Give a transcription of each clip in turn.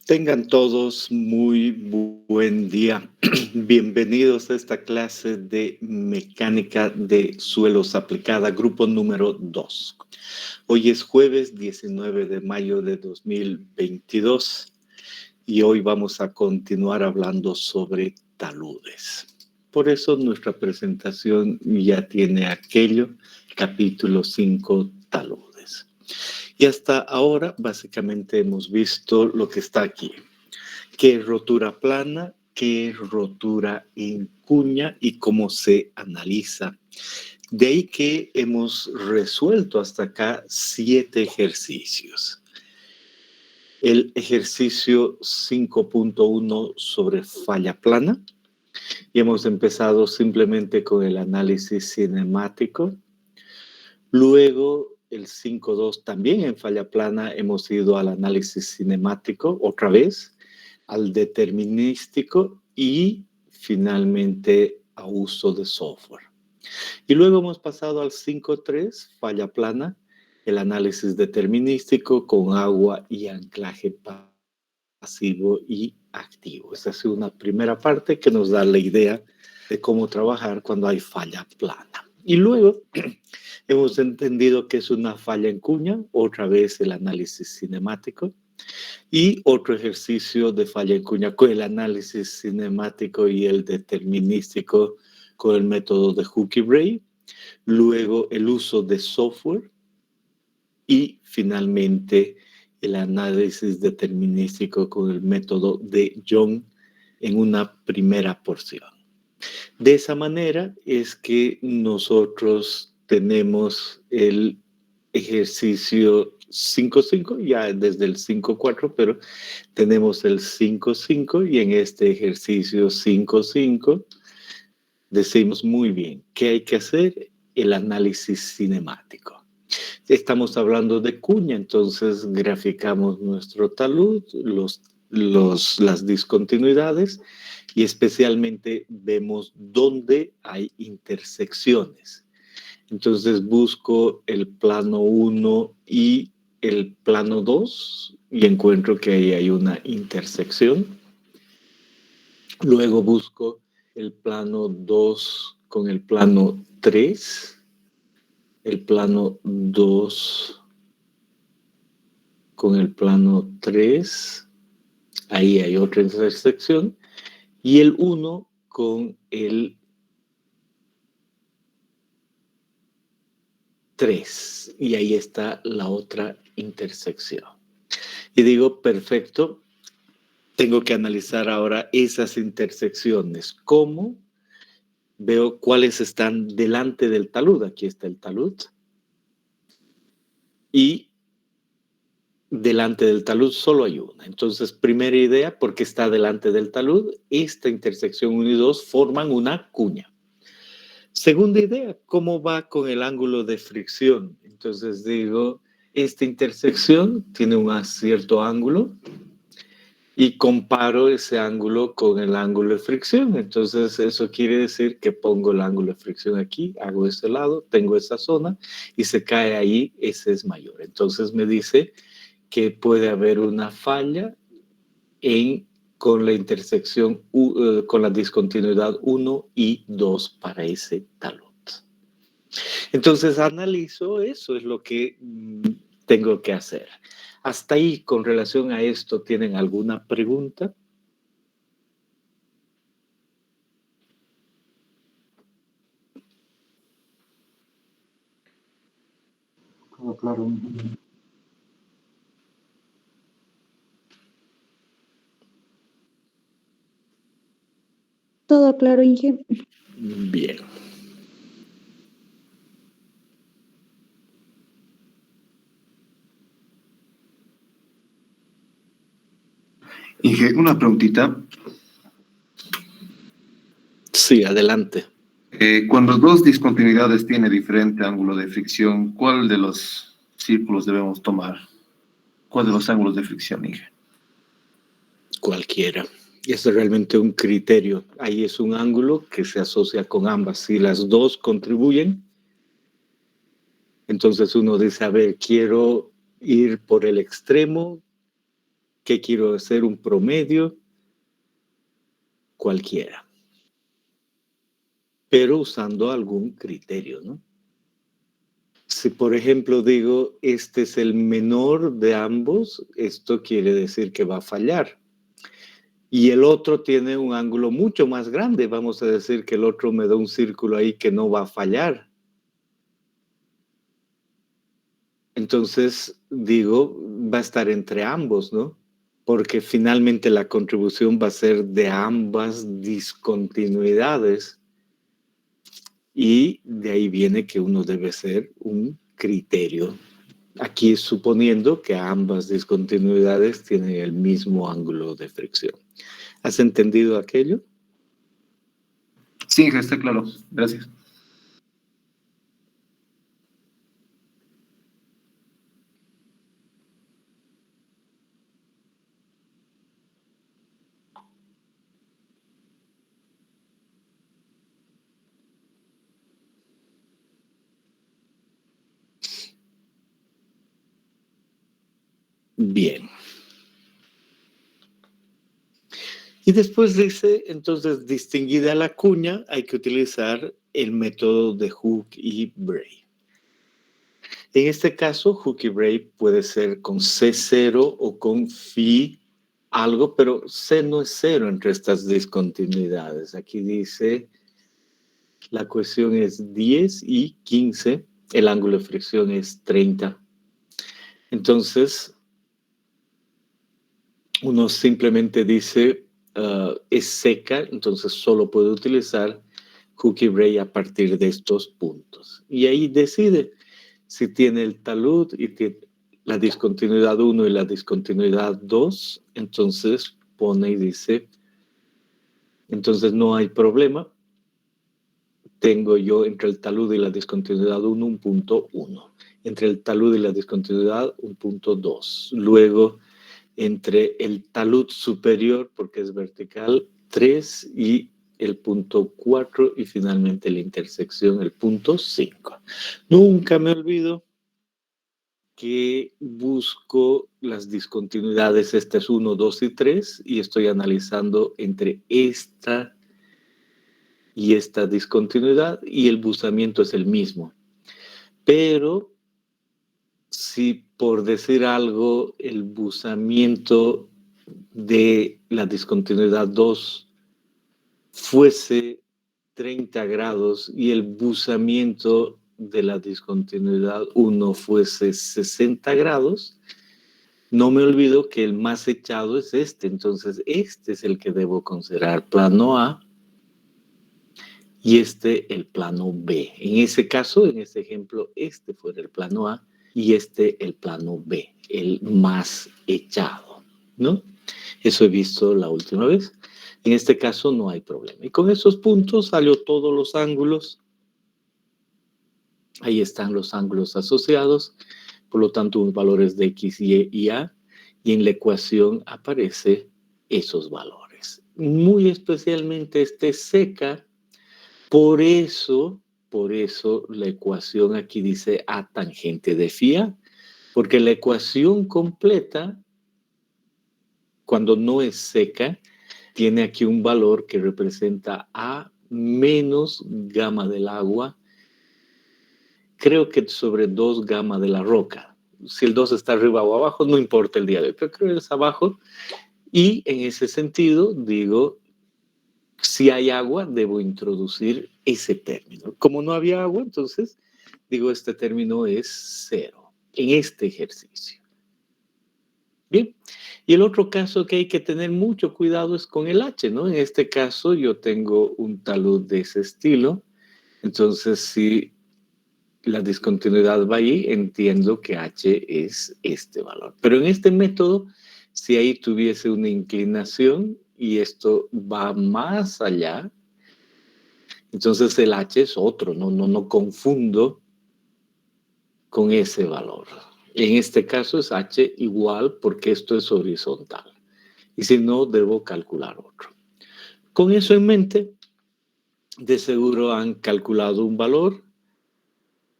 Tengan todos muy buen día. Bienvenidos a esta clase de mecánica de suelos aplicada, grupo número 2. Hoy es jueves 19 de mayo de 2022 y hoy vamos a continuar hablando sobre taludes. Por eso nuestra presentación ya tiene aquello, capítulo 5, taludes. Y hasta ahora, básicamente, hemos visto lo que está aquí. ¿Qué es rotura plana? ¿Qué es rotura en cuña? Y cómo se analiza. De ahí que hemos resuelto hasta acá 7 ejercicios. El ejercicio 5.1 sobre falla plana. Y hemos empezado simplemente con el análisis cinemático. Luego, el 5.2 también en falla plana hemos ido al análisis cinemático otra vez, al determinístico y finalmente a uso de software. Y luego hemos pasado al 5.3, falla plana, el análisis determinístico con agua y anclaje pasivo y activo. Esta es una primera parte que nos da la idea de cómo trabajar cuando hay falla plana. Y luego hemos entendido que es una falla en cuña, otra vez el análisis cinemático, y otro ejercicio de falla en cuña con el análisis cinemático y el determinístico con el método de Hook y Bray, luego el uso de software y finalmente el análisis determinístico con el método de Young en una primera porción. De esa manera es que nosotros tenemos el ejercicio 5.5, ya desde el 5.4, pero tenemos el 5.5 y en este ejercicio 5.5 decimos muy bien, ¿qué hay que hacer? El análisis cinemático. Estamos hablando de cuña, entonces graficamos nuestro talud, las discontinuidades y especialmente vemos dónde hay intersecciones. Entonces busco el plano 1 y el plano 2 y encuentro que ahí hay una intersección. Luego busco el plano 2 con el plano 3, el plano 2 con el plano 3, ahí hay otra intersección, y el 1 con el 3, y ahí está la otra intersección. Y digo, perfecto, tengo que analizar ahora esas intersecciones. ¿Cómo? Veo cuáles están delante del talud. Aquí está el talud. Y delante del talud solo hay una. Entonces, primera idea, porque está delante del talud, esta intersección 1 y 2 forman una cuña. Segunda idea, ¿cómo va con el ángulo de fricción? Entonces digo, esta intersección tiene un cierto ángulo y comparo ese ángulo con el ángulo de fricción. Entonces eso quiere decir que pongo el ángulo de fricción aquí, hago este lado, tengo esa zona y se cae ahí, ese es mayor. Entonces me dice que puede haber una falla con la intersección, con la discontinuidad 1 y 2 para ese talud. Entonces analizo eso, es lo que tengo que hacer. Hasta ahí, con relación a esto, ¿tienen alguna pregunta? Todo claro. Todo claro, Inge. Bien. Inge, una preguntita. Sí, adelante. Cuando dos discontinuidades tienen diferente ángulo de fricción, ¿cuál de los círculos debemos tomar? ¿Cuál de los ángulos de fricción, Inge? Cualquiera. Es realmente un criterio. Ahí es un ángulo que se asocia con ambas. Si las dos contribuyen, entonces uno dice, a ver, quiero ir por el extremo ¿Qué quiero hacer? Un promedio cualquiera, pero usando algún criterio, ¿no? Si, por ejemplo, digo, este es el menor de ambos, esto quiere decir que va a fallar. Y el otro tiene un ángulo mucho más grande. Vamos a decir que el otro me da un círculo ahí que no va a fallar. Entonces, digo, va a estar entre ambos, ¿no? Porque finalmente la contribución va a ser de ambas discontinuidades. Y de ahí viene que uno debe ser un criterio. Aquí suponiendo que ambas discontinuidades tienen el mismo ángulo de fricción. ¿Has entendido aquello? Sí, está claro. Gracias. Bien. Y después dice, entonces, distinguida la cuña, hay que utilizar el método de Hooke y Bray. En este caso, Hooke y Bray puede ser con C0 o con phi algo, pero C no es cero entre estas discontinuidades. Aquí dice, la ecuación es 10 y 15, el ángulo de fricción es 30. Entonces, uno simplemente dice, es seca, entonces solo puede utilizar Hooke y Bray a partir de estos puntos. Y ahí decide si tiene el talud y tiene la discontinuidad 1 y la discontinuidad 2, entonces pone y dice, entonces no hay problema, tengo yo entre el talud y la discontinuidad 1 un punto 1, entre el talud y la discontinuidad un punto 2, luego entre el talud superior, porque es vertical, 3 y el punto 4 y finalmente la intersección, el punto 5. Nunca me olvido que busco las discontinuidades, este es 1, 2 y 3, y estoy analizando entre esta y esta discontinuidad, y el buzamiento es el mismo. Pero si por decir algo, el buzamiento de la discontinuidad 2 fuese 30 grados y el buzamiento de la discontinuidad 1 fuese 60 grados, no me olvido que el más echado es este. Entonces, este es el que debo considerar plano A y este el plano B. En ese caso, en este ejemplo, este fuera el plano A y este el plano B, el más echado, ¿no? Eso he visto la última vez. En este caso no hay problema. Y con esos puntos salió todos los ángulos. Ahí están los ángulos asociados. Por lo tanto, los valores de X, Y y A. Y en la ecuación aparecen esos valores. Muy especialmente este seca. Por eso la ecuación aquí dice A tangente de phi A. Porque la ecuación completa, cuando no es seca, tiene aquí un valor que representa A menos gamma del agua, creo que sobre 2 gamma de la roca. Si el 2 está arriba o abajo, no importa el día de hoy, pero creo que es abajo. Y en ese sentido, digo, si hay agua, debo introducir ese término. Como no había agua, entonces, digo, este término es 0 en este ejercicio. Bien, y el otro caso que hay que tener mucho cuidado es con el H, ¿no? En este caso yo tengo un talud de ese estilo, entonces si la discontinuidad va ahí, entiendo que H es este valor. Pero en este método, si ahí tuviese una inclinación y esto va más allá, entonces el H es otro, no confundo con ese valor. En este caso es H igual porque esto es horizontal. Y si no, debo calcular otro. Con eso en mente, de seguro han calculado un valor,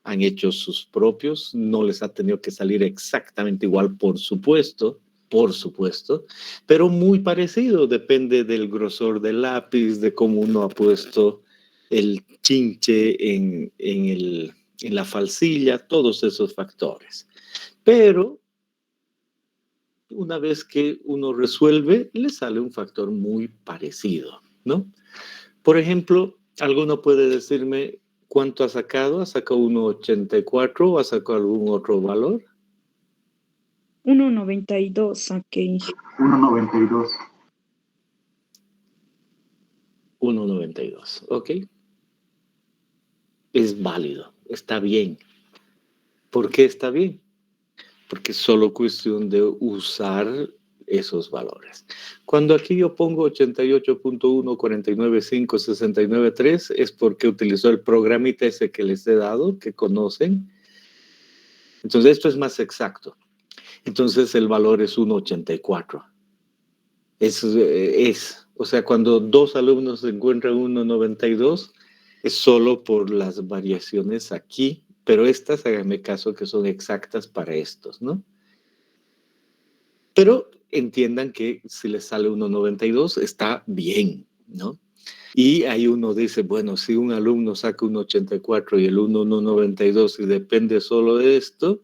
han hecho sus propios, no les ha tenido que salir exactamente igual, por supuesto, por supuesto, pero muy parecido, depende del grosor del lápiz, de cómo uno ha puesto el chinche en la falsilla, todos esos factores. Pero una vez que uno resuelve, le sale un factor muy parecido, ¿no? Por ejemplo, alguno puede decirme cuánto ha sacado. ¿Ha sacado 1,84 o ha sacado algún otro valor? 1,92 saqué. 1,92. 1,92, ¿ok? Es válido, está bien. ¿Por qué está bien? Porque es solo cuestión de usar esos valores. Cuando aquí yo pongo 88.1, 49.5, 69.3, es porque utilizó el programita ese que les he dado, que conocen. Entonces, esto es más exacto. Entonces, el valor es 1,84. O sea, cuando dos alumnos encuentran 1,92, es solo por las variaciones aquí, pero estas, háganme caso, que son exactas para estos, ¿no? Pero entiendan que si les sale 1,92, está bien, ¿no? Y ahí uno dice, bueno, si un alumno saca 1,84 y el 1,92 y depende solo de esto,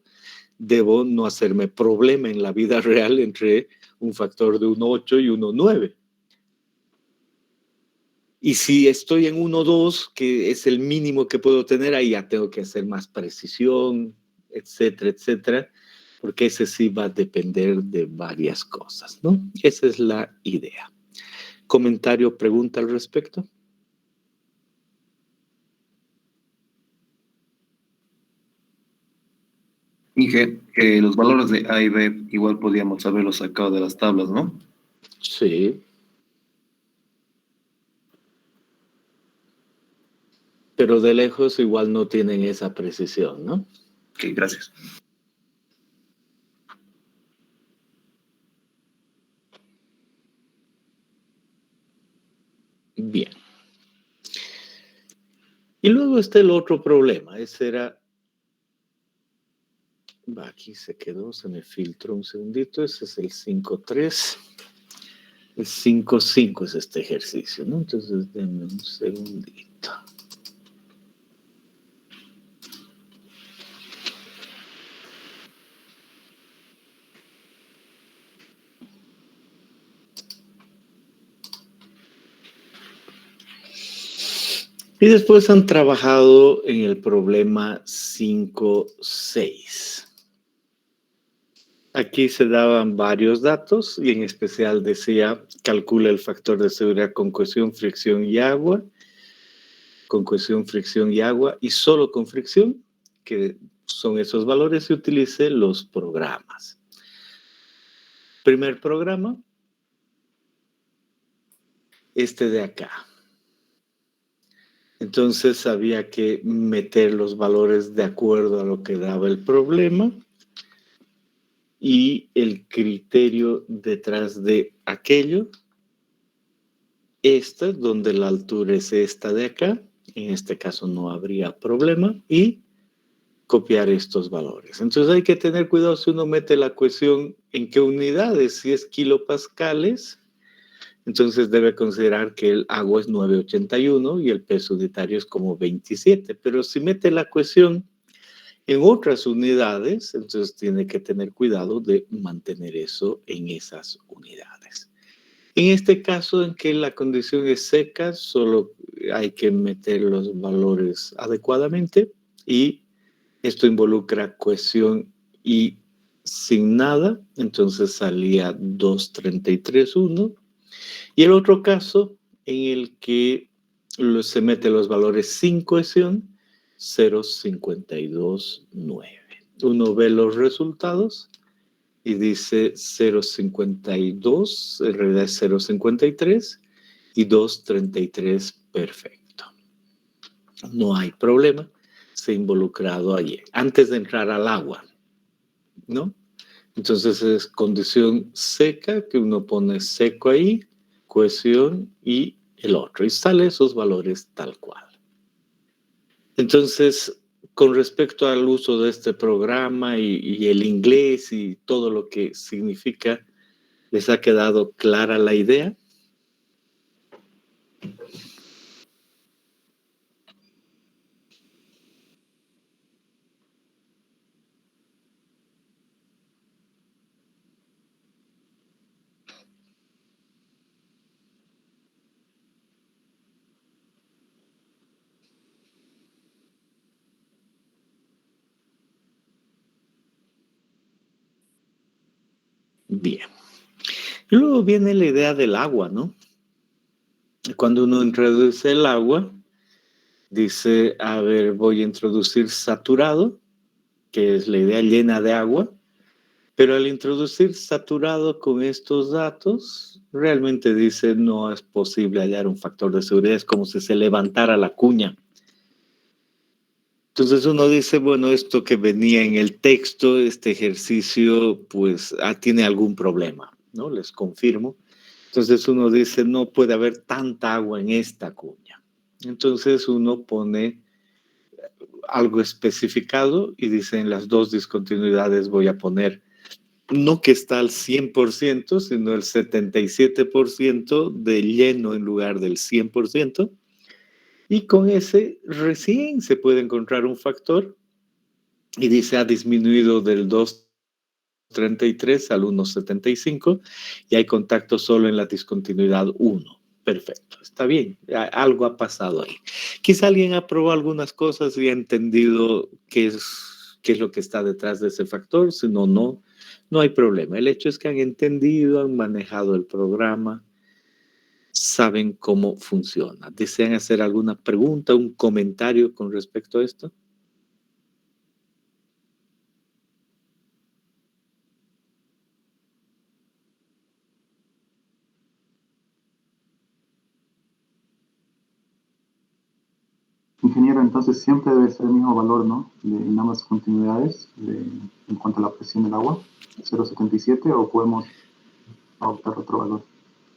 debo no hacerme problema en la vida real entre un factor de 1,8 y 1,9. Y si estoy en 1,2, que es el mínimo que puedo tener, ahí ya tengo que hacer más precisión, etcétera, etcétera, porque ese sí va a depender de varias cosas, ¿no? Esa es la idea. ¿Comentario, pregunta al respecto? Dije que los valores de A y B igual podíamos haberlos sacado de las tablas, ¿no? Sí. Pero de lejos igual no tienen esa precisión, ¿no? Ok, gracias. Bien. Y luego está el otro problema. Ese era... Aquí se quedó, se me filtró un segundito. Ese es el 5.3. El 5.5 es este ejercicio, ¿no? Entonces, denme un segundito. Y después han trabajado en el problema 5.6. Aquí se daban varios datos y en especial decía, calcula el factor de seguridad con cohesión, fricción y agua. Con cohesión, fricción y agua, y solo con fricción, que son esos valores, y utilice los programas. Primer programa, este de acá. Entonces había que meter los valores de acuerdo a lo que daba el problema y el criterio detrás de aquello. Esta, donde la altura es esta de acá, en este caso no habría problema, y copiar estos valores. Entonces hay que tener cuidado si uno mete la cohesión en qué unidades, si es kilopascales, entonces debe considerar que el agua es 981 y el peso unitario es como 27, pero si mete la cohesión en otras unidades, entonces tiene que tener cuidado de mantener eso en esas unidades. En este caso en que la condición es seca, solo hay que meter los valores adecuadamente y esto involucra cohesión y sin nada, entonces salía 233.1. Y el otro caso en el que se mete los valores sin cohesión, 0,529. Uno ve los resultados y dice 0,52, en realidad es 0,53 y 233, perfecto. No hay problema, se ha involucrado allí, antes de entrar al agua, ¿no? Entonces es condición seca, que uno pone seco ahí, cohesión y el otro, y sale esos valores tal cual. Entonces, con respecto al uso de este programa y el inglés y todo lo que significa ¿Les ha quedado clara la idea? Bien. Y luego viene la idea del agua, ¿no? Cuando uno introduce el agua, dice, a ver, voy a introducir saturado, que es la idea llena de agua, pero al introducir saturado con estos datos, realmente dice, no es posible hallar un factor de seguridad, es como si se levantara la cuña. Entonces uno dice, bueno, esto que venía en el texto, este ejercicio, pues tiene algún problema, ¿no? Les confirmo. Entonces uno dice, no puede haber tanta agua en esta cuña. Entonces uno pone algo especificado y dice, en las dos discontinuidades voy a poner, no que está al 100%, sino el 77% de lleno en lugar del 100%. Y con ese recién se puede encontrar un factor y dice ha disminuido del 2,33 al 1,75 y hay contacto solo en la discontinuidad 1. Perfecto, está bien, algo ha pasado ahí. Quizá alguien ha probado algunas cosas y ha entendido qué es lo que está detrás de ese factor, si no, no hay problema. El hecho es que han entendido, han manejado el programa, saben cómo funciona. ¿Desean hacer alguna pregunta, un comentario con respecto a esto? Ingeniero, entonces siempre debe ser el mismo valor, ¿no? En ambas continuidades, en cuanto a la presión del agua, 0,77, o podemos adoptar otro valor.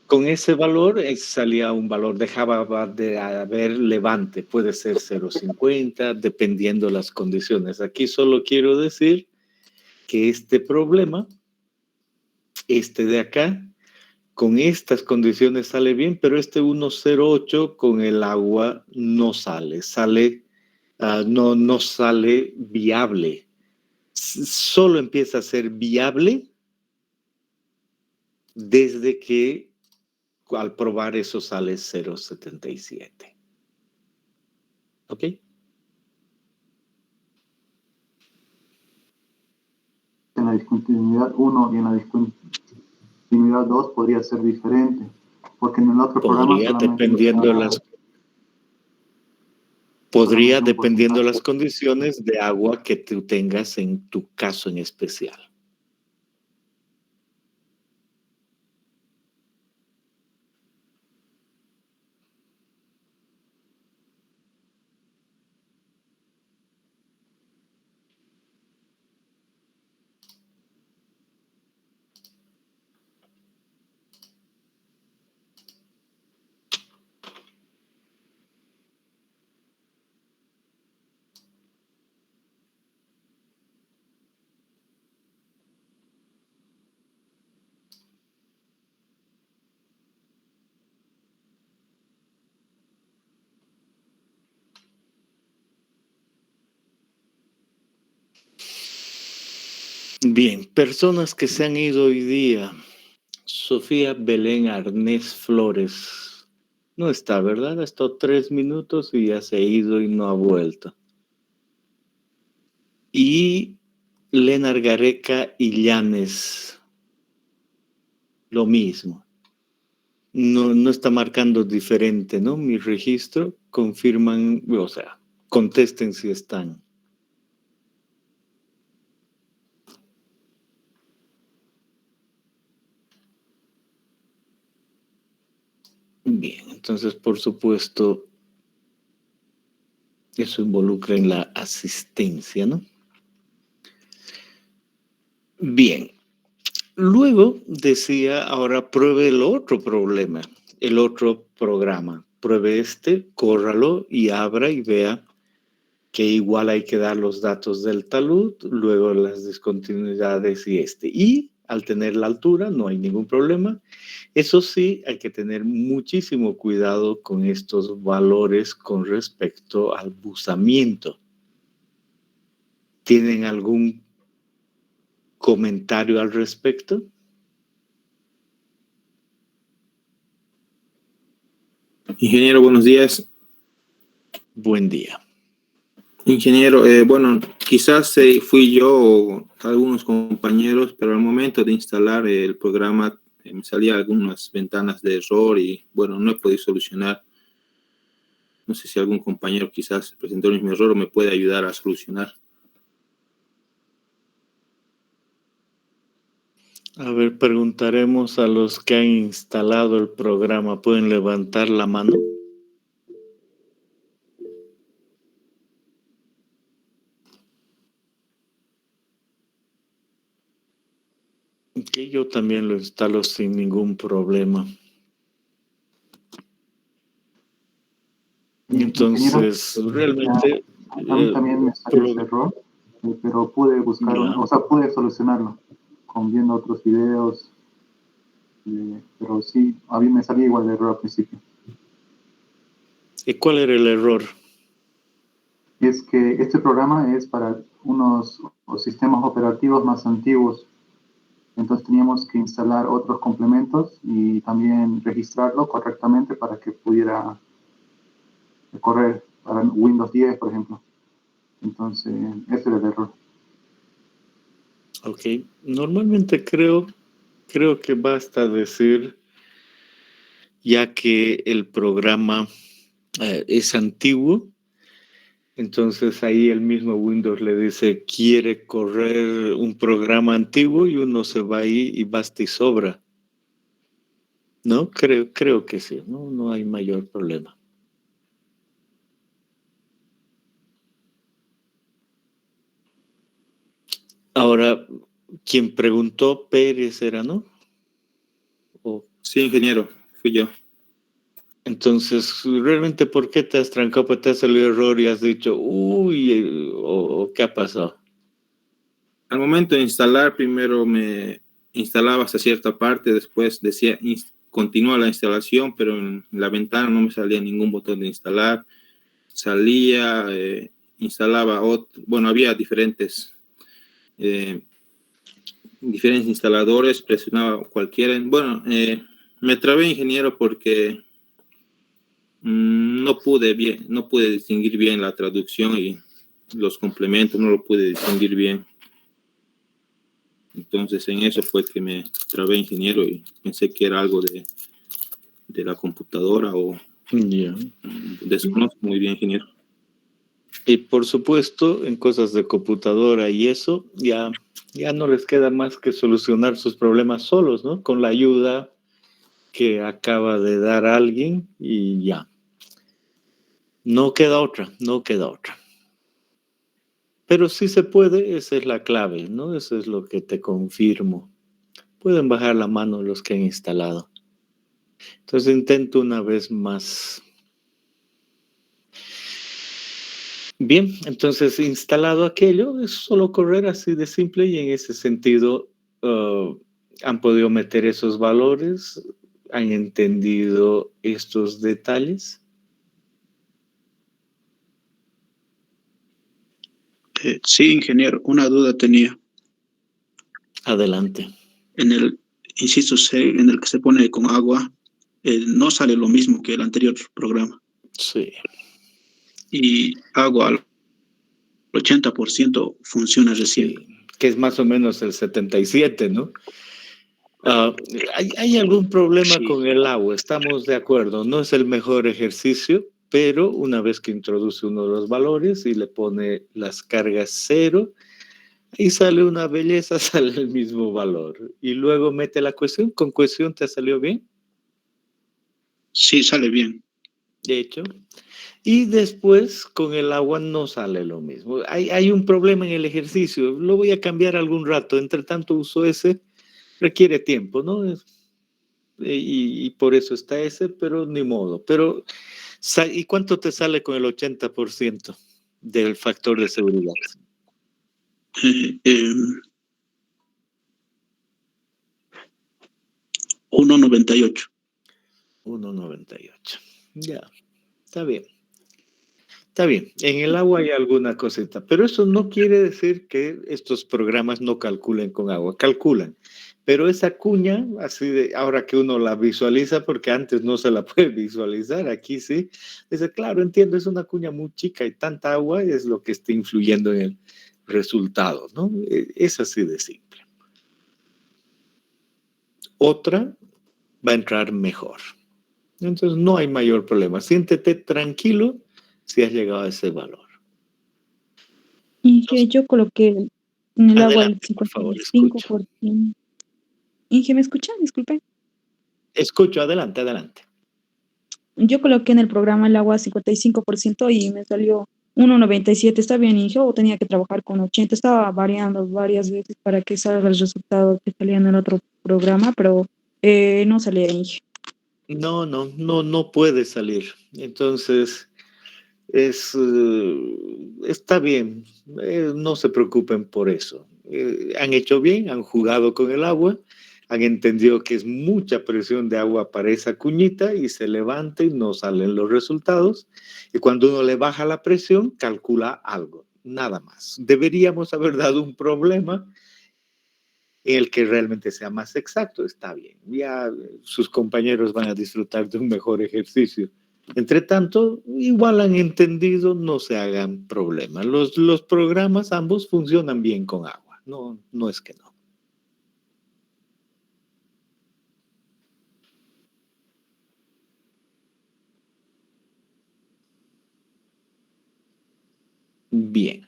Con ese valor salía un valor, dejaba de haber levante, puede ser 0,50, dependiendo las condiciones. Aquí solo quiero decir que este problema, este de acá, con estas condiciones sale bien, pero este 1,08 con el agua no sale, no sale viable. Solo empieza a ser viable desde que al probar eso sale 0,77. ¿Ok? En la discontinuidad 1 y en la discontinuidad 2 podría ser diferente, porque en el otro programa solamente podría dependiendo de las condiciones de agua que tú tengas en tu caso en especial. Bien, personas que se han ido hoy día. Sofía Belén Arnés Flores. No está, ¿verdad? Ha estado 3 minutos y ya se ha ido y no ha vuelto. Y Lenar Gareca y Llanes. Lo mismo. No está marcando diferente, ¿no? Mi registro. Confirman, o sea, contesten si están. Bien, entonces, por supuesto, eso involucra en la asistencia, ¿no? Bien. Luego decía, ahora pruebe el otro problema, el otro programa. Pruebe este, córralo y abra y vea que igual hay que dar los datos del talud, luego las discontinuidades y este. Y al tener la altura, no hay ningún problema. Eso sí, hay que tener muchísimo cuidado con estos valores con respecto al buzamiento. ¿Tienen algún comentario al respecto? Ingeniero, buenos días. Buen día. Ingeniero, bueno, quizás fui yo o algunos compañeros, pero al momento de instalar el programa me salían algunas ventanas de error y, bueno, no he podido solucionar. No sé si algún compañero quizás presentó el mismo error o me puede ayudar a solucionar. A ver, preguntaremos a los que han instalado el programa. ¿Pueden levantar la mano? Que yo también lo instalo sin ningún problema. Entonces, realmente... A mí también me salió ese error, pero pude buscarlo, o sea, pude solucionarlo con viendo otros videos, pero sí, a mí me salía igual el error al principio. ¿Y cuál era el error? Es que este programa es para unos sistemas operativos más antiguos. Entonces teníamos que instalar otros complementos y también registrarlo correctamente para que pudiera correr para Windows 10, por ejemplo. Entonces, ese era el error. Ok. Normalmente creo que basta decir, ya que el programa es antiguo, entonces ahí el mismo Windows le dice, quiere correr un programa antiguo y uno se va ahí y basta y sobra. ¿No? Creo que sí, no hay mayor problema. Ahora, quien preguntó, Pérez era, ¿no? Sí, ingeniero, fui yo. Entonces, realmente, ¿por qué te has trancado? ¿Por qué te ha salido error y has dicho, uy, o qué ha pasado? Al momento de instalar, primero me instalaba hasta cierta parte, después decía continúa la instalación, pero en la ventana no me salía ningún botón de instalar. Salía, instalaba otro, bueno, había diferentes instaladores, presionaba cualquiera. Bueno, me trabé, ingeniero, porque no pude distinguir bien la traducción y los complementos, no lo pude distinguir bien. Entonces en eso fue que me trabé, ingeniero, y pensé que era algo de la computadora o desconozco muy bien, ingeniero. Y por supuesto, en cosas de computadora y eso, ya no les queda más que solucionar sus problemas solos, ¿no? Con la ayuda que acaba de dar alguien y ya. No queda otra. Pero sí se puede, esa es la clave, ¿no? Eso es lo que te confirmo. Pueden bajar la mano los que han instalado. Entonces intento una vez más. Bien, entonces instalado aquello, es solo correr así de simple y en ese sentido han podido meter esos valores, han entendido estos detalles. Sí, ingeniero, una duda tenía. Adelante. En el inciso C, en el que se pone con agua, no sale lo mismo que el anterior programa. Sí. Y agua al 80% funciona recién. Sí, que es más o menos el 77, ¿no? ¿Hay algún problema con el agua? Estamos de acuerdo, no es el mejor ejercicio, pero una vez que introduce uno de los valores y le pone las cargas 0, y sale una belleza, sale el mismo valor. Y luego mete la cuestión. ¿Con cuestión te salió bien? Sí, sale bien. De hecho. Y después con el agua no sale lo mismo. Hay un problema en el ejercicio. Lo voy a cambiar algún rato. Entre tanto uso ese. Requiere tiempo, ¿no? Y por eso está ese, pero ni modo. Pero, ¿y cuánto te sale con el 80% del factor de seguridad? 1.98. 1.98. Ya, está bien. Está bien, en el agua hay alguna cosita, pero eso no quiere decir que estos programas no calculen con agua, calculan. Pero esa cuña, así de ahora que uno la visualiza, porque antes no se la puede visualizar, aquí sí, dice, claro, entiendo, es una cuña muy chica y tanta agua es lo que está influyendo en el resultado, ¿no? Es así de simple. Otra va a entrar mejor. Entonces no hay mayor problema. Siéntete tranquilo si has llegado a ese valor. Inge, yo coloqué en el agua el Adelante, por favor, escucho. 55%. Inge, ¿me escucha? Disculpe. Escucho, adelante, adelante. Yo coloqué en el programa el agua 55% y me salió 1.97. ¿Está bien, Inge? ¿O tenía que trabajar con 80? Estaba variando varias veces para que salga el resultado que salía en el otro programa, pero no salía, Inge. No puede salir. Entonces, está bien. No se preocupen por eso. Han hecho bien, han jugado con el agua, han entendido que es mucha presión de agua para esa cuñita y se levanta y no salen los resultados. Y cuando uno le baja la presión, calcula algo, nada más. Deberíamos haber dado un problema en el que realmente sea más exacto, está bien. Ya sus compañeros van a disfrutar de un mejor ejercicio. Entre tanto, igual han entendido, no se hagan problemas. Los programas ambos funcionan bien con agua, no es que no. Bien.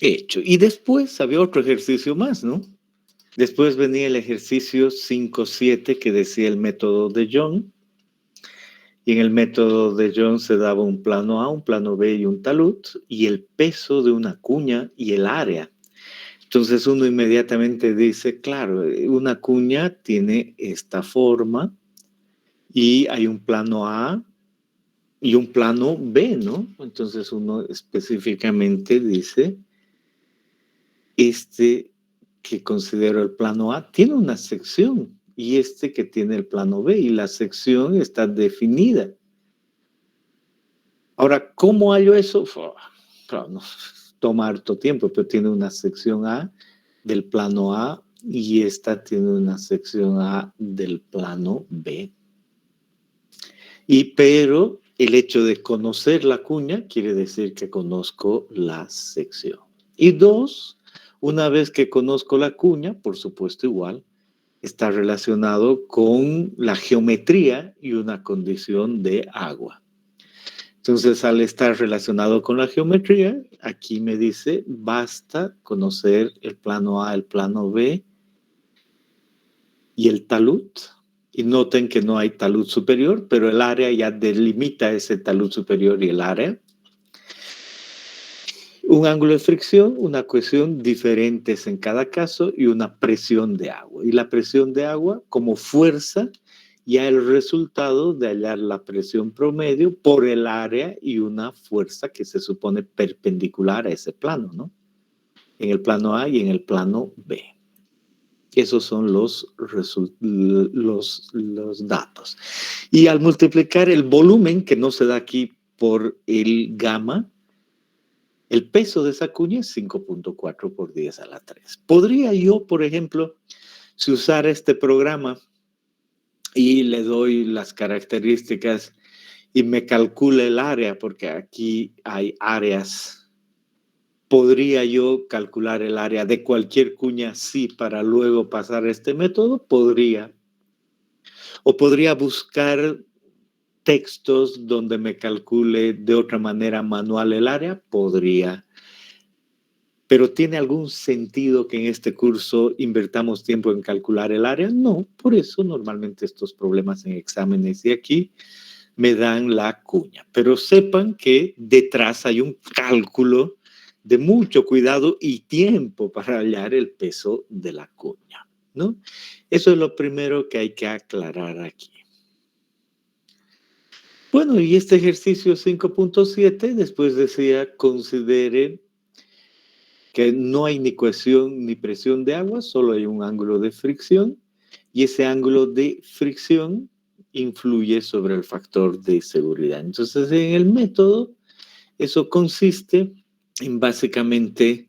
Hecho. Y después había otro ejercicio más, ¿no? Después venía el ejercicio 5.7 que decía el método de Young. Y en el método de Young se daba un plano A, un plano B y un talud, y el peso de una cuña y el área. Entonces uno inmediatamente dice, claro, una cuña tiene esta forma y hay un plano A y un plano B, ¿no? Entonces uno específicamente dice, este que considero el plano A tiene una sección y este que tiene el plano B y la sección está definida. Ahora, ¿cómo hallo eso? Claro, no, toma harto tiempo, pero tiene una sección A del plano A y esta tiene una sección A del plano B. Pero el hecho de conocer la cuña quiere decir que conozco la sección. Y dos, una vez que conozco la cuña, por supuesto igual, está relacionado con la geometría y una condición de agua. Entonces, al estar relacionado con la geometría, aquí me dice, basta conocer el plano A, el plano B y el talud. Y noten que no hay talud superior, pero el área ya delimita ese talud superior y el área. Un ángulo de fricción, una cohesión diferentes en cada caso y una presión de agua. Y la presión de agua como fuerza ya el resultado de hallar la presión promedio por el área y una fuerza que se supone perpendicular a ese plano, ¿no? En el plano A y en el plano B. Esos son los datos. Y al multiplicar el volumen, que no se da aquí por el gamma, el peso de esa cuña es 5.4 por 10 a la 3. ¿Podría yo, por ejemplo, si usara este programa y le doy las características y me calcula el área, porque aquí hay áreas, ¿podría yo calcular el área de cualquier cuña sí para luego pasar este método? Podría. O podría buscar textos donde me calcule de otra manera manual el área, podría. ¿Pero tiene algún sentido que en este curso invertamos tiempo en calcular el área? No, por eso normalmente estos problemas en exámenes y aquí me dan la cuña. Pero sepan que detrás hay un cálculo de mucho cuidado y tiempo para hallar el peso de la cuña, ¿no? Eso es lo primero que hay que aclarar aquí. Bueno, y este ejercicio 5.7 después decía, considere que no hay ni cohesión ni presión de agua, solo hay un ángulo de fricción, y ese ángulo de fricción influye sobre el factor de seguridad. Entonces, en el método, eso consiste en básicamente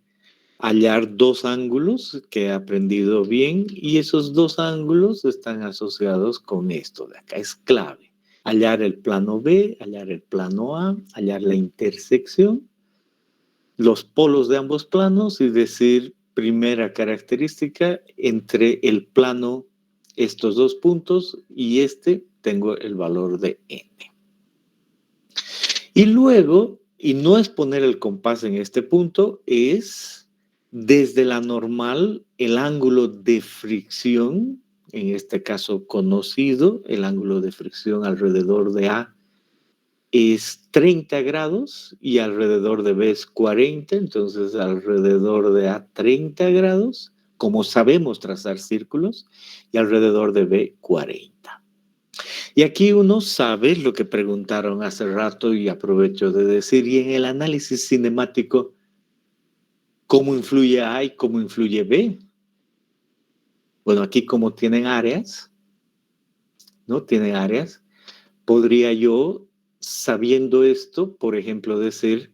hallar dos ángulos que he aprendido bien, y esos dos ángulos están asociados con esto de acá. Es clave. Hallar el plano B, hallar el plano A, hallar la intersección, los polos de ambos planos y decir, primera característica, entre el plano, estos dos puntos y este, tengo el valor de n. Y luego, y no es poner el compás en este punto, es desde la normal, el ángulo de fricción, en este caso conocido, el ángulo de fricción alrededor de A es 30 grados y alrededor de B es 40, entonces alrededor de A 30 grados, como sabemos trazar círculos, y alrededor de B 40. Y aquí uno sabe lo que preguntaron hace rato y aprovecho de decir, y en el análisis cinemático, ¿cómo influye A y cómo influye B? Bueno, aquí como tienen áreas, ¿no? Tienen áreas, podría yo, sabiendo esto, por ejemplo, decir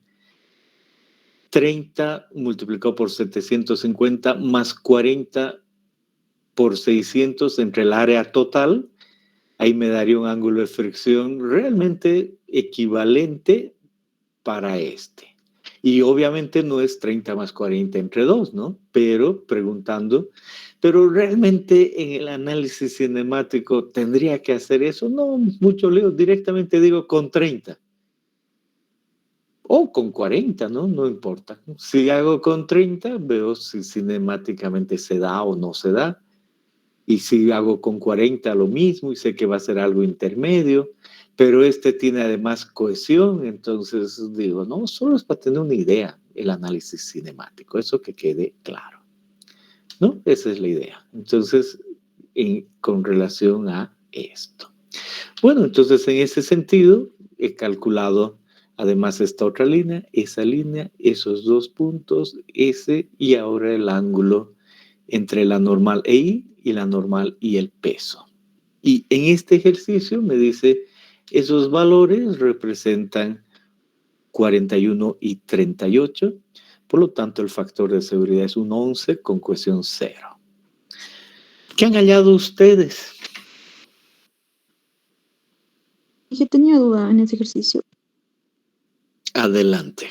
30 multiplicado por 750 más 40 por 600 entre el área total, ahí me daría un ángulo de fricción realmente equivalente para este. Y obviamente no es 30 más 40 entre 2, ¿no? Pero preguntando, ¿pero realmente en el análisis cinemático tendría que hacer eso? No, mucho leo, directamente digo con 30. O con 40, ¿no? No importa. Si hago con 30, veo si cinemáticamente se da o no se da. Y si hago con 40, lo mismo, y sé que va a ser algo intermedio. Pero este tiene además cohesión, entonces digo, no, solo es para tener una idea el análisis cinemático, eso que quede claro, ¿no? Esa es la idea. Entonces, con relación a esto. Bueno, entonces en ese sentido, he calculado además esta otra línea, esa línea, esos dos puntos, ese, y ahora el ángulo entre la normal EI y la normal y el peso. Y en este ejercicio me dice, esos valores representan 41 y 38, por lo tanto el factor de seguridad es un 11 con cohesión 0. ¿Qué han hallado ustedes? Yo tenía duda en ese ejercicio. Adelante.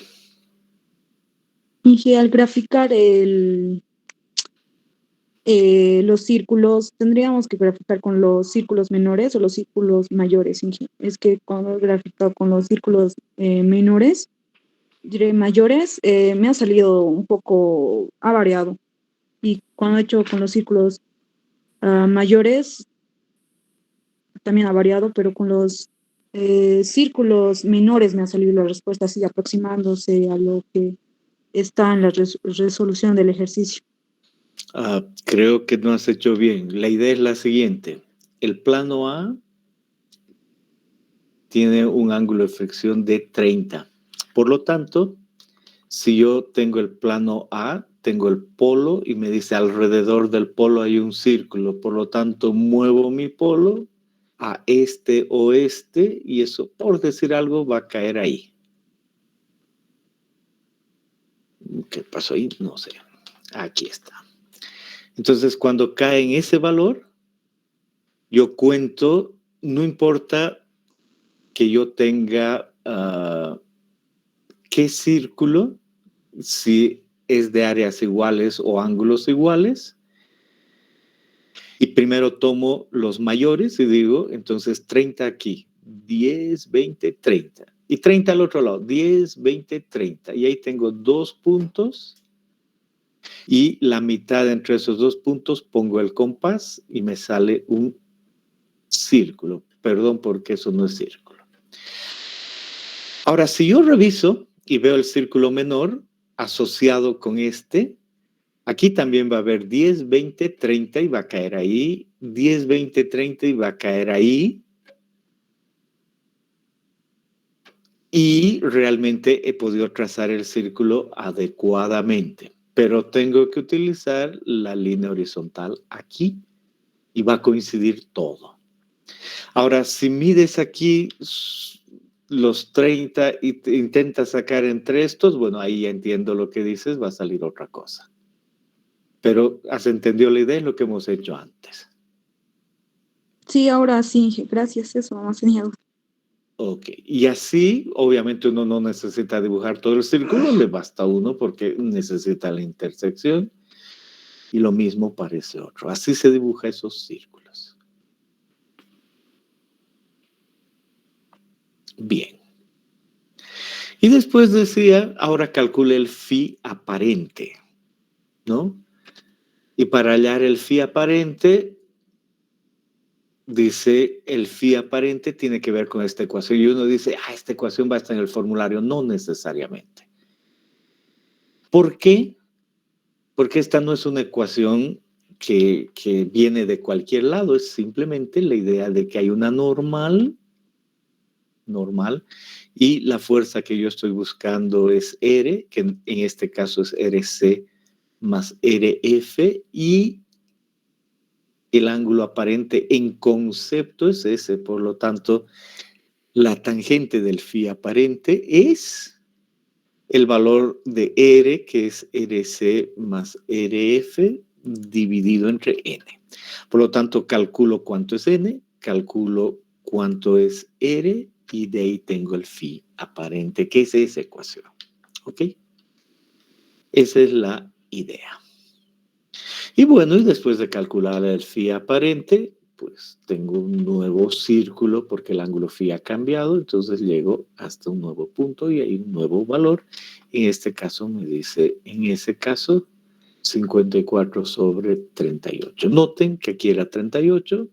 Dije, al graficar los círculos, ¿tendríamos que graficar con los círculos menores o los círculos mayores? Es que cuando he graficado con los círculos menores, diré mayores, me ha salido un poco, ha variado. Y cuando he hecho con los círculos mayores, también ha variado, pero con los círculos menores me ha salido la respuesta así, aproximándose a lo que está en la resolución del ejercicio. Creo que no has hecho bien. La idea es la siguiente. El plano A tiene un ángulo de fricción de 30. Por lo tanto, si yo tengo el plano A, tengo el polo y me dice alrededor del polo hay un círculo. Por lo tanto, muevo mi polo a este oeste y eso, por decir algo, va a caer ahí. ¿Qué pasó ahí? No sé. Aquí está. Entonces, cuando cae en ese valor, yo cuento, no importa que yo tenga qué círculo, si es de áreas iguales o ángulos iguales. Y primero tomo los mayores y digo, entonces 30 aquí, 10, 20, 30. Y 30 al otro lado, 10, 20, 30. Y ahí tengo dos puntos. Y la mitad entre esos dos puntos pongo el compás y me sale un círculo. Perdón, porque eso no es círculo. Ahora, si yo reviso y veo el círculo menor asociado con este, aquí también va a haber 10, 20, 30 y va a caer ahí. 10, 20, 30 y va a caer ahí. Y realmente he podido trazar el círculo adecuadamente. pero tengo que utilizar la línea horizontal aquí y va a coincidir todo. Ahora, si mides aquí los 30 y te intentas sacar entre estos, bueno, ahí ya entiendo lo que dices, va a salir otra cosa. Pero has entendido la idea de lo que hemos hecho antes. Sí, ahora sí, gracias, eso me ha enseñado. Ok, y así, obviamente uno no necesita dibujar todo el círculo, le basta uno porque necesita la intersección y lo mismo parece otro. Así se dibuja esos círculos. Bien. Y después decía, ahora calcule el phi aparente, ¿no? Y para hallar el phi aparente, dice, el phi aparente tiene que ver con esta ecuación. Y uno dice, esta ecuación va a estar en el formulario. No necesariamente. ¿Por qué? Porque esta no es una ecuación que viene de cualquier lado. Es simplemente la idea de que hay una normal, y la fuerza que yo estoy buscando es R, que en este caso es RC más RF, y el ángulo aparente en concepto es ese. Por lo tanto, la tangente del phi aparente es el valor de R, que es RC más RF, dividido entre N. Por lo tanto, calculo cuánto es N, calculo cuánto es R, y de ahí tengo el phi aparente, que es esa ecuación. ¿Ok? Esa es la idea. Y bueno, y después de calcular el phi aparente, pues tengo un nuevo círculo porque el ángulo phi ha cambiado, entonces llego hasta un nuevo punto y hay un nuevo valor. En este caso me dice, en ese caso, 54 sobre 38. Noten que aquí era 38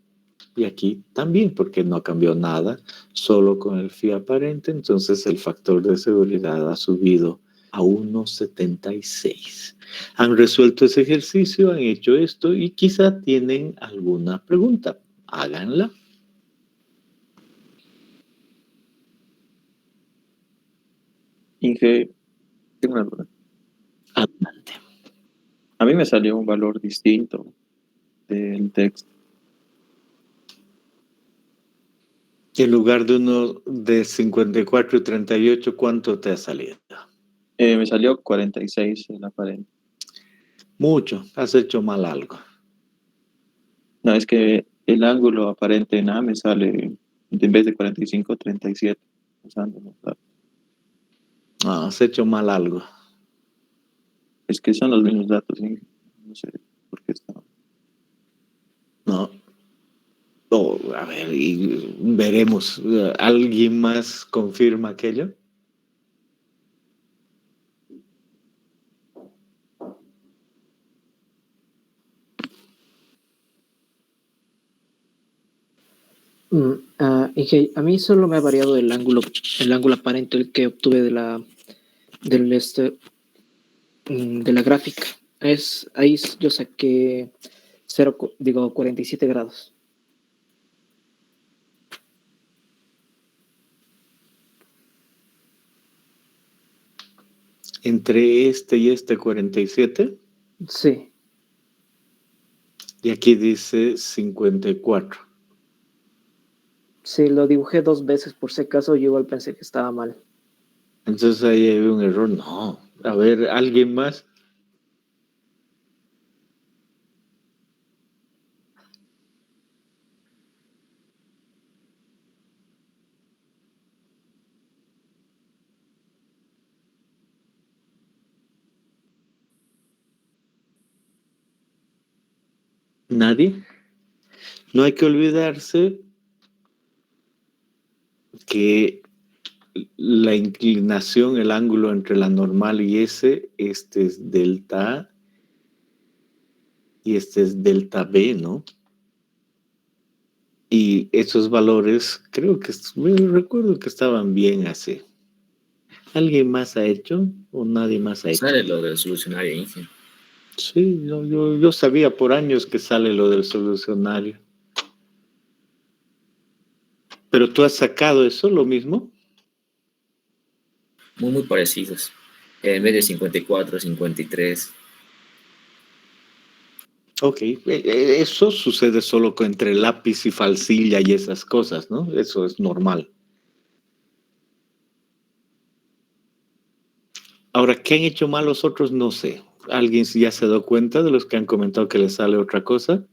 y aquí también, porque no cambió nada, solo con el phi aparente, entonces el factor de seguridad ha subido a 1,76. Han resuelto ese ejercicio, han hecho esto y quizá tienen alguna pregunta. Háganla. Inge, tengo una duda. Adelante. A mí me salió un valor distinto del texto. En lugar de uno de 54 y 38, ¿cuánto te ha salido? Me salió 46 en la pared. Mucho. Has hecho mal algo. No, es que el ángulo aparente en A me sale, en vez de 45, 37. Usando los datos. No, has hecho mal algo. Es que son los mismos datos, Inge. No sé por qué está. No. Oh, a ver, y veremos. ¿Alguien más confirma aquello? Y que a mí solo me ha variado el ángulo aparente el que obtuve de la de la gráfica. Ahí yo saqué 47 grados. Entre este y este 47. Sí. Y aquí dice 54. Sí, lo dibujé 2 veces por si acaso, yo igual pensé que estaba mal. Entonces ahí hay un error. No. A ver, ¿alguien más? ¿Nadie? No hay que olvidarse que la inclinación, el ángulo entre la normal y este es delta A y este es delta B, ¿no? Y esos valores, creo que recuerdo que estaban bien así. ¿Alguien más ha hecho o nadie más ha hecho? Sale lo del solucionario, Inge. Sí, yo sabía por años que sale lo del solucionario. ¿Pero tú has sacado eso, lo mismo? Muy parecidos. En vez de 54, 53. Ok, eso sucede solo entre lápiz y falsilla y esas cosas, ¿no? Eso es normal. Ahora, ¿qué han hecho mal los otros? No sé. ¿Alguien ya se dio cuenta de los que han comentado que les sale otra cosa?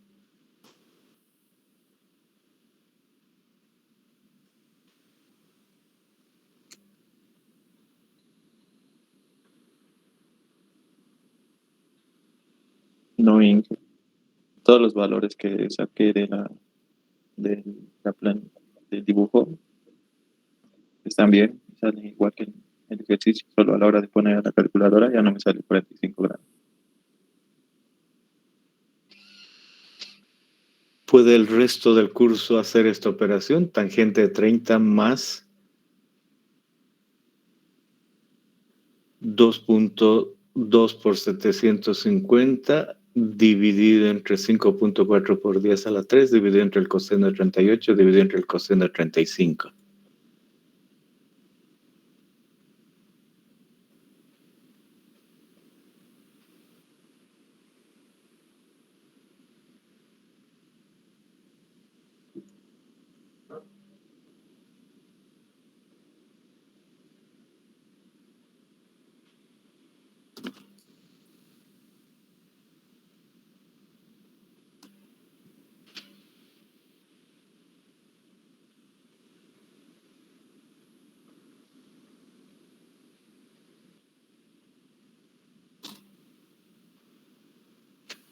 No, Inge. Todos los valores que saqué de la plan del dibujo están bien, salen igual que el ejercicio, solo a la hora de poner a la calculadora ya no me sale 45 grados. ¿Puede el resto del curso hacer esta operación? Tangente de 30 más 2.2 por 750 dividido entre 5.4 por 10 a la 3, dividido entre el coseno de 38, dividido entre el coseno de 35.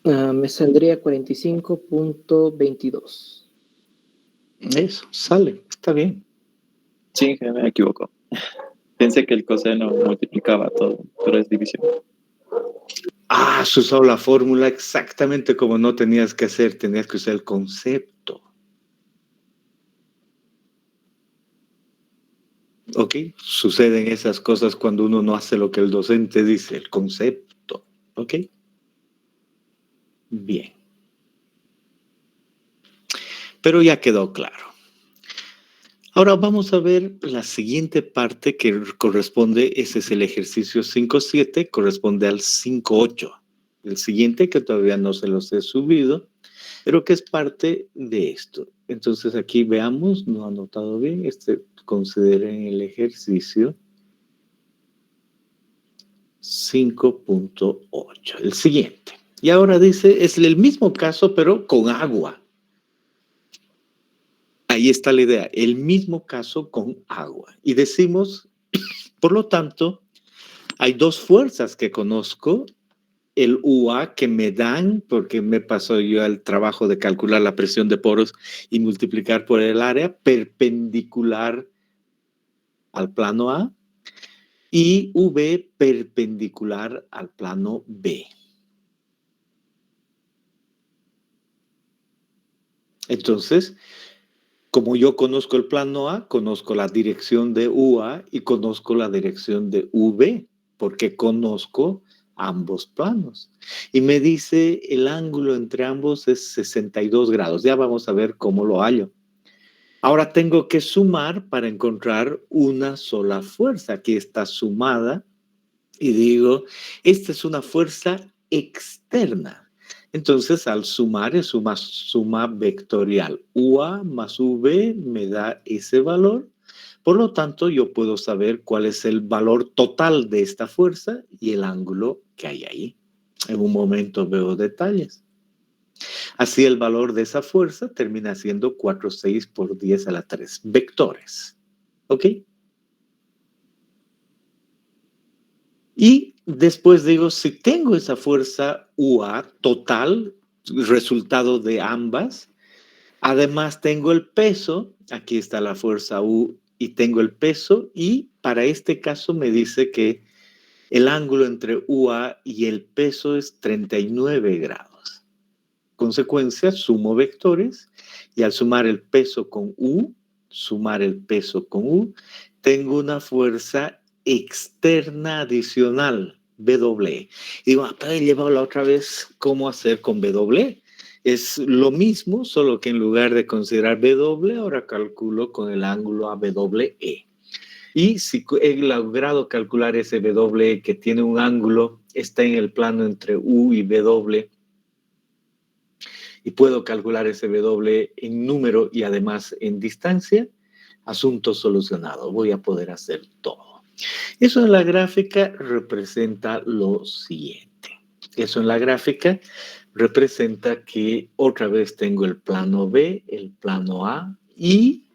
Me saldría 45.22. Eso, sale, está bien. Sí, me equivoco. Pensé que el coseno multiplicaba todo, pero es división. Ah, has usado la fórmula exactamente como no tenías que hacer, tenías que usar el concepto. ¿Ok? Suceden esas cosas cuando uno no hace lo que el docente dice, el concepto. ¿Ok? Bien. Pero ya quedó claro. Ahora vamos a ver la siguiente parte que corresponde, ese es el ejercicio 5.7, corresponde al 5.8. El siguiente que todavía no se los he subido, pero que es parte de esto. Entonces aquí veamos, no ha anotado bien, consideren el ejercicio 5.8, el siguiente. Y ahora dice, es el mismo caso, pero con agua. Ahí está la idea, el mismo caso con agua. Y decimos, por lo tanto, hay dos fuerzas que conozco, el UA que me dan, porque me pasó yo el trabajo de calcular la presión de poros y multiplicar por el área perpendicular al plano A, y V perpendicular al plano B. Entonces, como yo conozco el plano A, conozco la dirección de UA y conozco la dirección de V, porque conozco ambos planos. Y me dice el ángulo entre ambos es 62 grados. Ya vamos a ver cómo lo hallo. Ahora tengo que sumar para encontrar una sola fuerza. Aquí está sumada y digo, esta es una fuerza externa. Entonces, al sumar es una suma vectorial. UA más V me da ese valor. Por lo tanto, yo puedo saber cuál es el valor total de esta fuerza y el ángulo que hay ahí. En un momento veo detalles. Así el valor de esa fuerza termina siendo 4,6 por 10 a la 3 vectores. ¿Ok? Y después digo, si tengo esa fuerza UA total, resultado de ambas, además tengo el peso, aquí está la fuerza U y tengo el peso, y para este caso me dice que el ángulo entre UA y el peso es 39 grados. Consecuencia, sumo vectores, y al sumar el peso con U, tengo una fuerza externa adicional, W. Y digo, he llevado la otra vez cómo hacer con W. Es lo mismo, solo que en lugar de considerar W, ahora calculo con el ángulo AWE. Y si he logrado calcular ese W que tiene un ángulo, está en el plano entre U y W, y puedo calcular ese W en número y además en distancia, asunto solucionado. Voy a poder hacer todo. Eso en la gráfica representa lo siguiente. Eso en la gráfica representa que otra vez tengo el plano B, el plano A y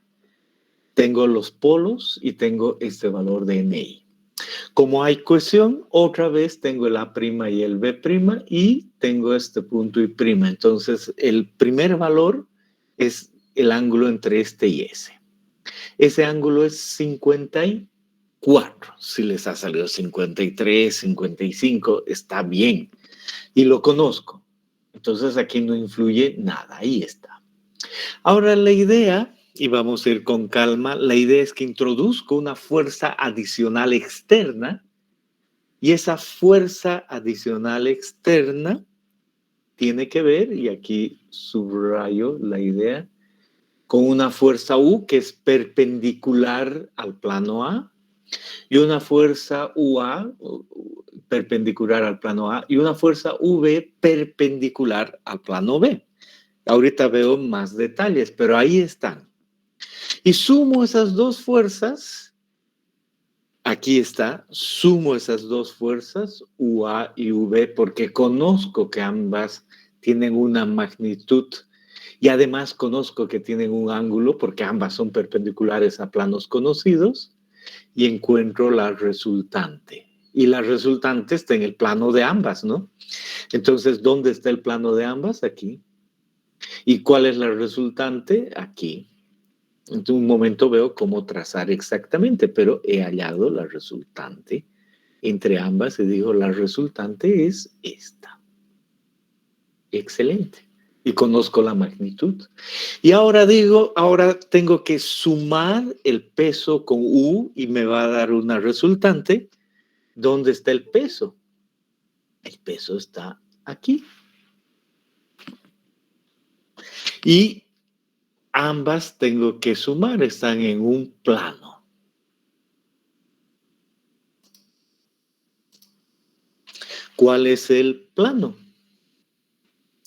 tengo los polos y tengo este valor de NI. Como hay cohesión, otra vez tengo el A' y el B' y tengo este punto y prima. Entonces, el primer valor es el ángulo entre este y ese. Ese ángulo es 54. Si les ha salido 53, 55, está bien. Y lo conozco. Entonces, aquí no influye nada. Ahí está. Ahora, la idea, y vamos a ir con calma, la idea es que introduzco una fuerza adicional externa y esa fuerza adicional externa tiene que ver, y aquí subrayo la idea, con una fuerza U que es perpendicular al plano A y una fuerza UA perpendicular al plano A y una fuerza UB perpendicular al plano B. Ahorita veo más detalles, pero ahí están. Y sumo esas dos fuerzas, aquí está, sumo esas dos fuerzas, UA y UB, porque conozco que ambas tienen una magnitud y además conozco que tienen un ángulo porque ambas son perpendiculares a planos conocidos y encuentro la resultante. Y la resultante está en el plano de ambas, ¿no? Entonces, ¿dónde está el plano de ambas? Aquí. ¿Y cuál es la resultante? Aquí. En un momento veo cómo trazar exactamente, pero he hallado la resultante entre ambas y digo, la resultante es esta. Excelente. Y conozco la magnitud. Y ahora digo, ahora tengo que sumar el peso con U y me va a dar una resultante. ¿Dónde está el peso? El peso está aquí. Y ambas tengo que sumar, están en un plano. ¿Cuál es el plano?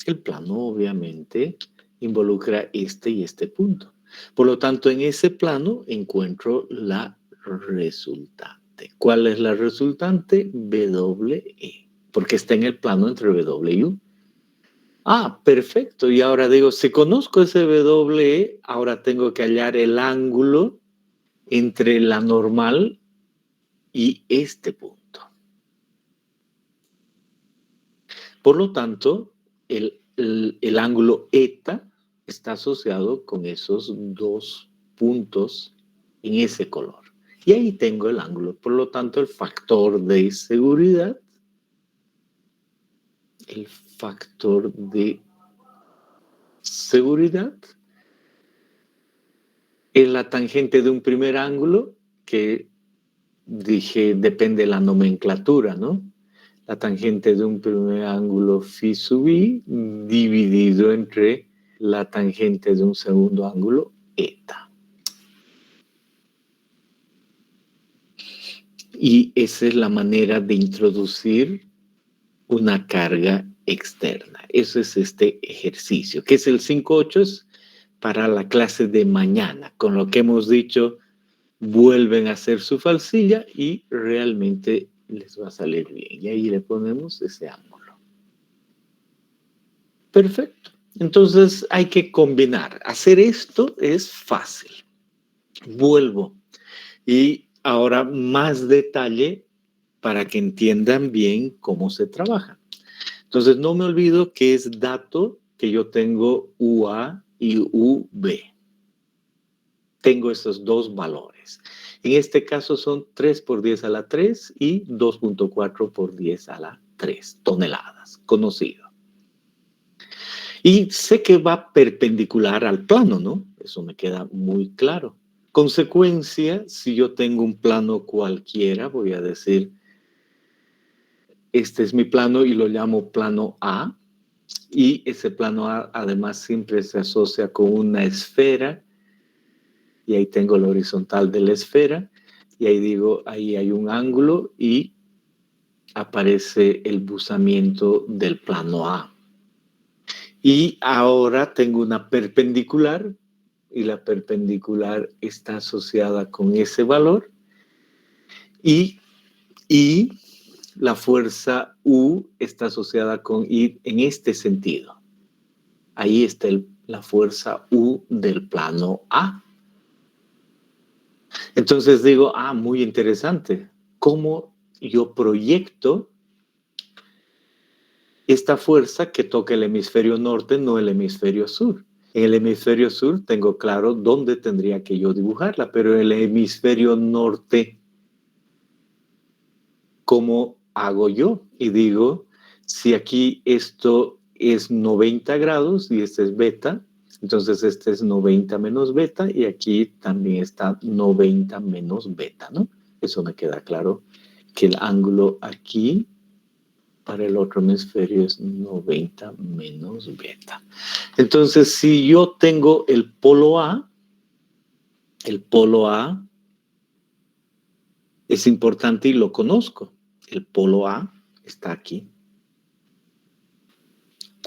El plano obviamente involucra este y este punto. Por lo tanto, en ese plano encuentro la resultante. ¿Cuál es la resultante? WE, porque está en el plano entre W y U. Ah, perfecto. Y ahora digo, si conozco ese WE, ahora tengo que hallar el ángulo entre la normal y este punto. Por lo tanto, el ángulo eta está asociado con esos dos puntos en ese color. Y ahí tengo el ángulo. Por lo tanto, el factor de seguridad, es la tangente de un primer ángulo que dije depende de la nomenclatura, ¿no? La tangente de un primer ángulo phi sub i dividido entre la tangente de un segundo ángulo eta. Y esa es la manera de introducir una carga externa. Eso es este ejercicio, que es el 5.8, es para la clase de mañana. Con lo que hemos dicho, vuelven a hacer su falsilla y realmente les va a salir bien. Y ahí le ponemos ese ángulo. Perfecto. Entonces hay que combinar. Hacer esto es fácil. Vuelvo. Y ahora más detalle para que entiendan bien cómo se trabaja. Entonces no me olvido que es dato que yo tengo UA y UB. Tengo esos dos valores. En este caso son 3 por 10 a la 3 y 2.4 por 10 a la 3 toneladas, conocido. Y sé que va perpendicular al plano, ¿no? Eso me queda muy claro. Consecuencia, si yo tengo un plano cualquiera, voy a decir, este es mi plano y lo llamo plano A. Y ese plano A además siempre se asocia con una esfera. Y ahí tengo la horizontal de la esfera. Y ahí digo, ahí hay un ángulo y aparece el buzamiento del plano A. Y ahora tengo una perpendicular y la perpendicular está asociada con ese valor y la fuerza U está asociada con I en este sentido. Ahí está la fuerza U del plano A. Entonces digo, muy interesante. ¿Cómo yo proyecto esta fuerza que toca el hemisferio norte, no el hemisferio sur? En el hemisferio sur tengo claro dónde tendría que yo dibujarla, pero en el hemisferio norte, ¿cómo hago yo? Y digo, si aquí esto es 90 grados y este es beta, entonces este es 90 menos beta y aquí también está 90 menos beta, ¿no? Eso me queda claro, que el ángulo aquí para el otro hemisferio es 90 menos beta. Entonces, si yo tengo el polo A es importante y lo conozco. El polo A está aquí.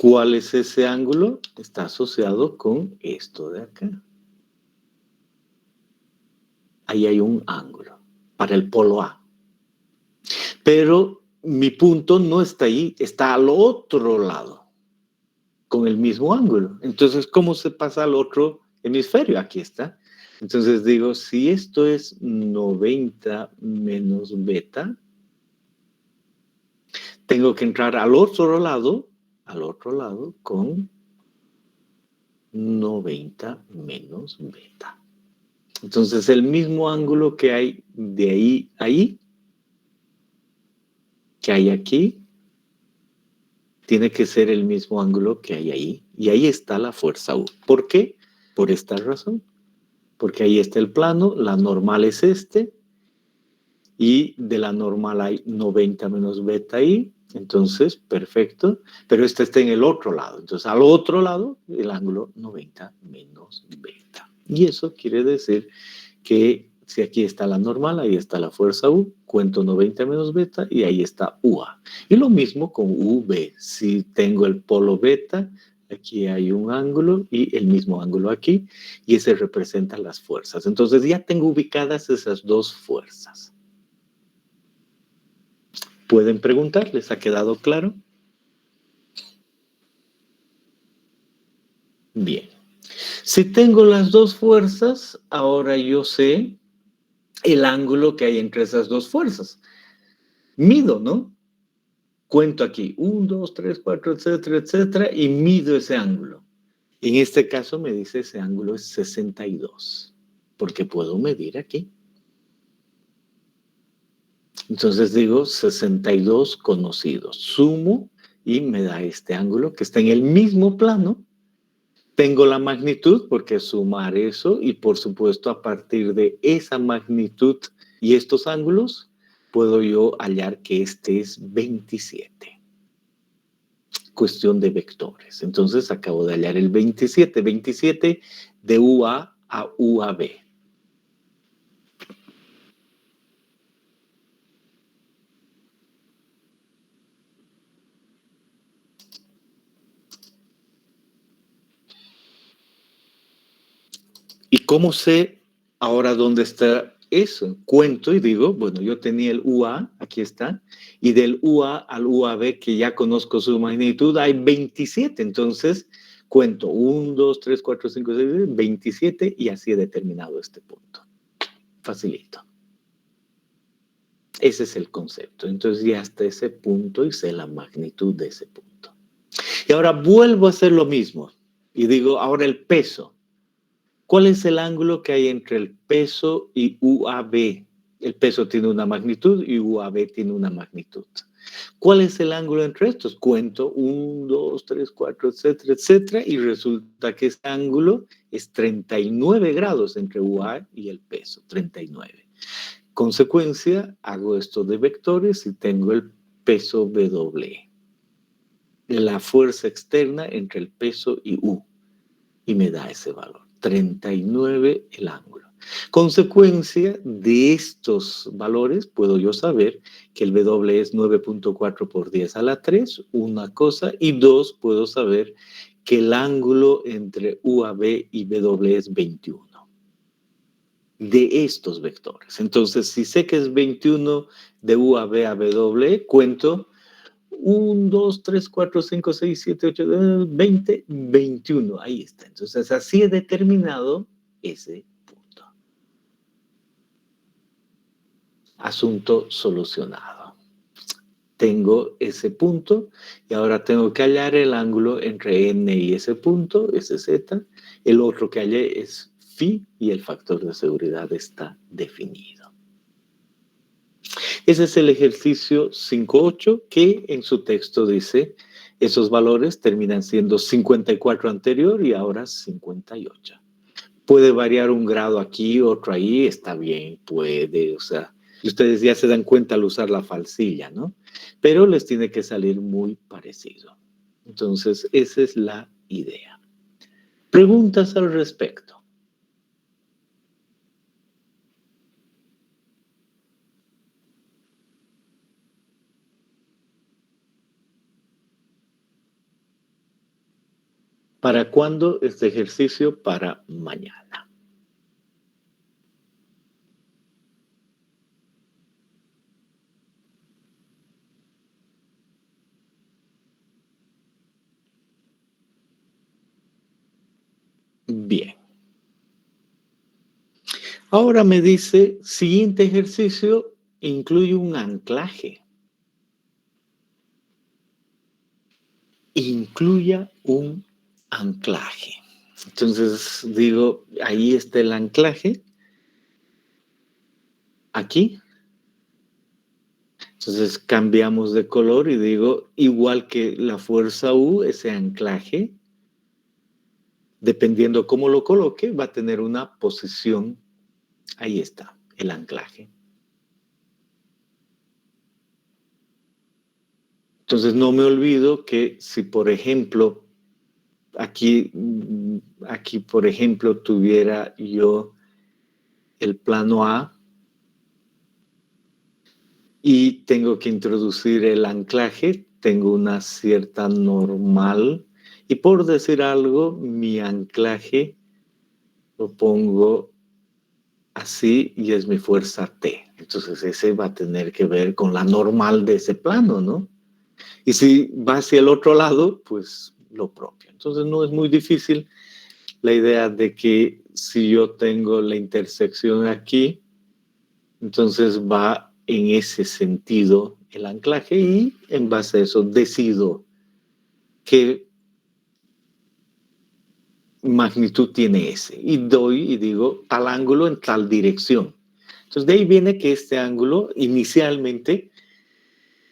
¿Cuál es ese ángulo? Está asociado con esto de acá. Ahí hay un ángulo para el polo A. Pero mi punto no está ahí, está al otro lado, con el mismo ángulo. Entonces, ¿cómo se pasa al otro hemisferio? Aquí está. Entonces digo, si esto es 90 menos beta, tengo que entrar al otro lado con 90 menos beta. Entonces, el mismo ángulo que hay de ahí a ahí, que hay aquí, tiene que ser el mismo ángulo que hay ahí. Y ahí está la fuerza U. ¿Por qué? Por esta razón. Porque ahí está el plano, la normal es este, y de la normal hay 90 menos beta ahí. Entonces, perfecto. Pero este está en el otro lado. Entonces, al otro lado, el ángulo 90 menos beta. Y eso quiere decir que si aquí está la normal, ahí está la fuerza U, cuento 90 menos beta y ahí está UA. Y lo mismo con UB. Si tengo el polo beta, aquí hay un ángulo y el mismo ángulo aquí, y ese representa las fuerzas. Entonces ya tengo ubicadas esas dos fuerzas. ¿Pueden preguntar? ¿Les ha quedado claro? Bien. Si tengo las dos fuerzas, ahora yo sé el ángulo que hay entre esas dos fuerzas. Mido, ¿no? Cuento aquí, 1, 2, 3, 4, etcétera, etcétera, y mido ese ángulo. En este caso me dice ese ángulo es 62, porque puedo medir aquí. Entonces digo 62 conocidos. Sumo y me da este ángulo que está en el mismo plano. Tengo la magnitud porque es sumar eso y por supuesto a partir de esa magnitud y estos ángulos puedo yo hallar que este es 27. Cuestión de vectores. Entonces acabo de hallar el 27 de UA a UAB. ¿Y cómo sé ahora dónde está eso? Cuento y digo, bueno, yo tenía el UA, aquí está, y del UA al UAB, que ya conozco su magnitud, hay 27. Entonces, cuento 1, 2, 3, 4, 5, 6, 27 y así he determinado este punto. Facilito. Ese es el concepto. Entonces ya hasta ese punto y sé la magnitud de ese punto. Y ahora vuelvo a hacer lo mismo y digo, ahora el peso. ¿Cuál es el ángulo que hay entre el peso y UAB? El peso tiene una magnitud y UAB tiene una magnitud. ¿Cuál es el ángulo entre estos? Cuento 1, 2, 3, 4, etcétera, etcétera, y resulta que ese ángulo es 39 grados entre UA y el peso, 39. Consecuencia, hago esto de vectores y tengo el peso W. La fuerza externa entre el peso y U. Y me da ese valor. 39 el ángulo. Consecuencia de estos valores, puedo yo saber que el W es 9.4 por 10 a la 3, una cosa, y dos, puedo saber que el ángulo entre UAB y BW es 21. De estos vectores. Entonces, si sé que es 21 de UAB a BW, cuento 1, 2, 3, 4, 5, 6, 7, 8, 20, 21. Ahí está. Entonces, así he determinado ese punto. Asunto solucionado. Tengo ese punto y ahora tengo que hallar el ángulo entre n y ese punto, ese z. El otro que hallé es phi y el factor de seguridad está definido. Ese es el ejercicio 5.8 que en su texto dice esos valores terminan siendo 54 anterior y ahora 58. Puede variar un grado aquí, otro ahí, está bien, puede, o sea, ustedes ya se dan cuenta al usar la falsilla, ¿no? Pero les tiene que salir muy parecido. Entonces, esa es la idea. ¿Preguntas al respecto? ¿Para cuándo este ejercicio? Para mañana. Bien. Ahora me dice, siguiente ejercicio incluye un anclaje. Incluya un anclaje. Entonces digo, ahí está el anclaje. Aquí. Entonces cambiamos de color y digo, igual que la fuerza U, ese anclaje, dependiendo cómo lo coloque, va a tener una posición. Ahí está, el anclaje. Entonces no me olvido que si, por ejemplo, aquí por ejemplo, tuviera yo el plano A y tengo que introducir el anclaje, tengo una cierta normal y por decir algo, mi anclaje lo pongo así y es mi fuerza T. Entonces ese va a tener que ver con la normal de ese plano, ¿no? Y si va hacia el otro lado, pues lo propio. Entonces no es muy difícil la idea de que si yo tengo la intersección aquí, entonces va en ese sentido el anclaje y en base a eso decido qué magnitud tiene ese. Y doy y digo tal ángulo en tal dirección. Entonces de ahí viene que este ángulo inicialmente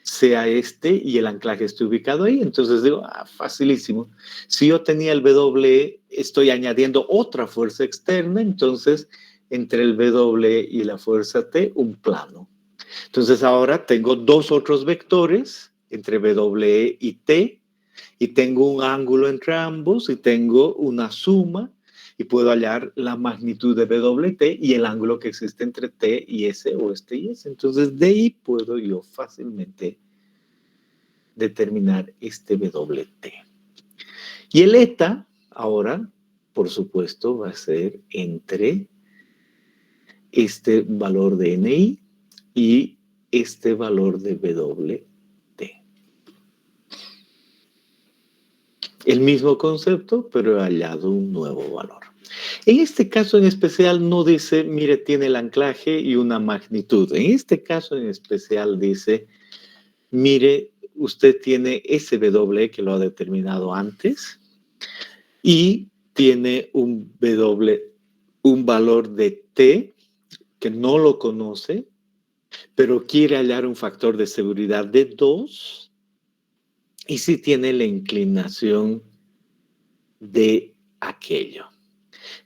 sea este y el anclaje esté ubicado ahí. Entonces digo, facilísimo. Si yo tenía el W, estoy añadiendo otra fuerza externa, entonces entre el W y la fuerza T, un plano. Entonces ahora tengo dos otros vectores entre W y T y tengo un ángulo entre ambos y tengo una suma y puedo hallar la magnitud de WT y el ángulo que existe entre T y S o este y S. Entonces de ahí puedo yo fácilmente determinar este WT. Y el eta ahora, por supuesto, va a ser entre este valor de NI y este valor de WT. El mismo concepto, pero he hallado un nuevo valor. En este caso en especial no dice, mire, tiene el anclaje y una magnitud. En este caso en especial dice, mire, usted tiene ese W que lo ha determinado antes y tiene un valor de T que no lo conoce, pero quiere hallar un factor de seguridad de 2 y sí tiene la inclinación de aquello.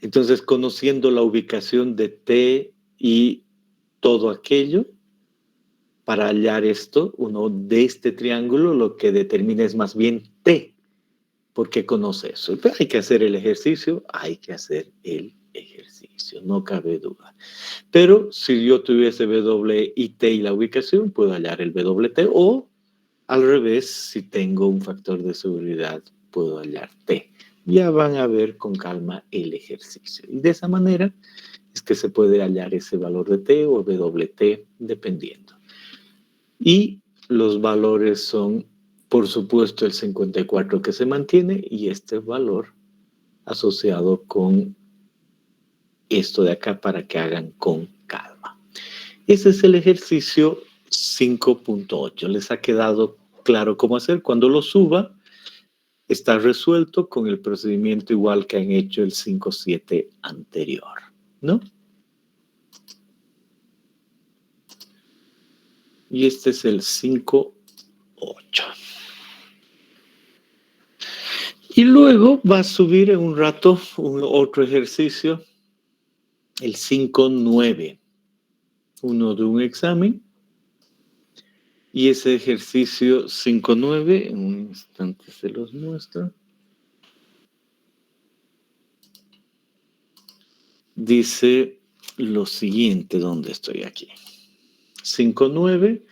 Entonces, conociendo la ubicación de T y todo aquello, para hallar esto, uno de este triángulo lo que determina es más bien T, porque conoce eso. Pero hay que hacer el ejercicio, no cabe duda. Pero si yo tuviese W y T y la ubicación, puedo hallar el WT o al revés, si tengo un factor de seguridad, puedo hallar T. ya van a ver con calma el ejercicio. Y de esa manera es que se puede hallar ese valor de T o WT, dependiendo. Y los valores son, por supuesto, el 54 que se mantiene y este valor asociado con esto de acá para que hagan con calma. Ese es el ejercicio 5.8. ¿Les ha quedado claro cómo hacer? Cuando lo suba, está resuelto con el procedimiento igual que han hecho el 5.7 anterior, ¿no? Y este es el 5.8. Y luego va a subir en un rato otro ejercicio, el 5.9. Uno de un examen. Y ese ejercicio 5.9, en un instante se los muestro. Dice lo siguiente, ¿dónde estoy aquí? 5.9,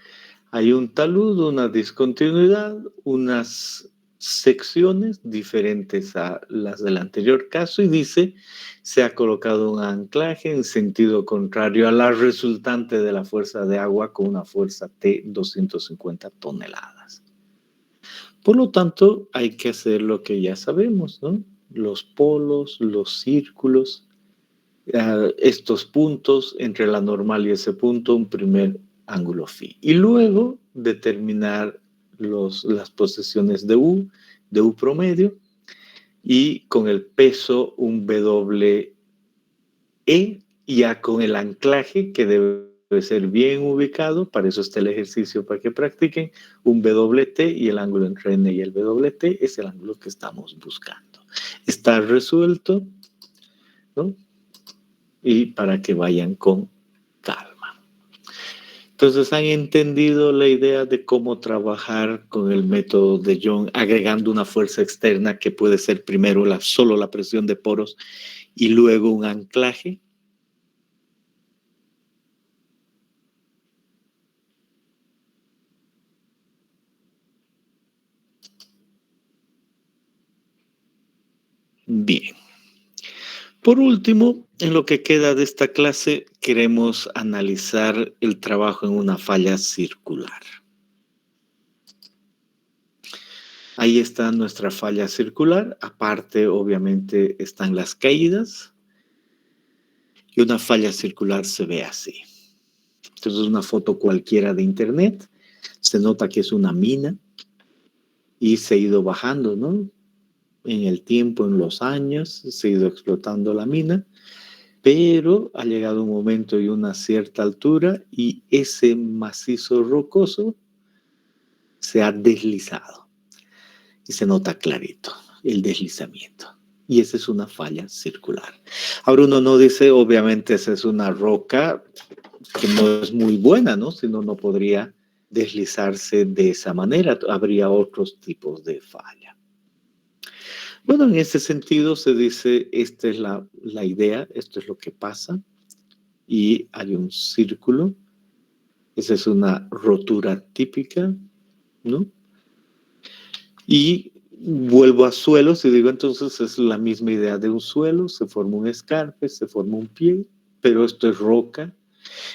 hay un talud, una discontinuidad, unas secciones diferentes a las del anterior caso y dice, se ha colocado un anclaje en sentido contrario a la resultante de la fuerza de agua con una fuerza T 250 toneladas. Por lo tanto, hay que hacer lo que ya sabemos, ¿no? Los polos, los círculos, estos puntos entre la normal y ese punto, un primer ángulo phi. Y luego determinar las posiciones de U promedio, y con el peso un WE, ya con el anclaje que debe ser bien ubicado, para eso está el ejercicio para que practiquen, un WT y el ángulo entre N y el WT es el ángulo que estamos buscando. Está resuelto, ¿no? Y para que vayan con calma. Entonces, ¿han entendido la idea de cómo trabajar con el método de Young, agregando una fuerza externa que puede ser primero solo la presión de poros y luego un anclaje? Bien. Por último, en lo que queda de esta clase, queremos analizar el trabajo en una falla circular. Ahí está nuestra falla circular. Aparte, obviamente, están las caídas. Y una falla circular se ve así. Entonces, una foto cualquiera de internet. Se nota que es una mina y se ha ido bajando, ¿no? En el tiempo, en los años, se ha ido explotando la mina. Pero ha llegado un momento y una cierta altura y ese macizo rocoso se ha deslizado. Y se nota clarito el deslizamiento. Y esa es una falla circular. Ahora uno no dice, obviamente esa es una roca que no es muy buena, ¿no? Si no, no podría deslizarse de esa manera. Habría otros tipos de falla. Bueno, en ese sentido se dice, esta es la idea, esto es lo que pasa. Y hay un círculo. Esa es una rotura típica, ¿no? Y vuelvo a suelos y digo, entonces es la misma idea de un suelo, se forma un escarpe, se forma un pie, pero esto es roca.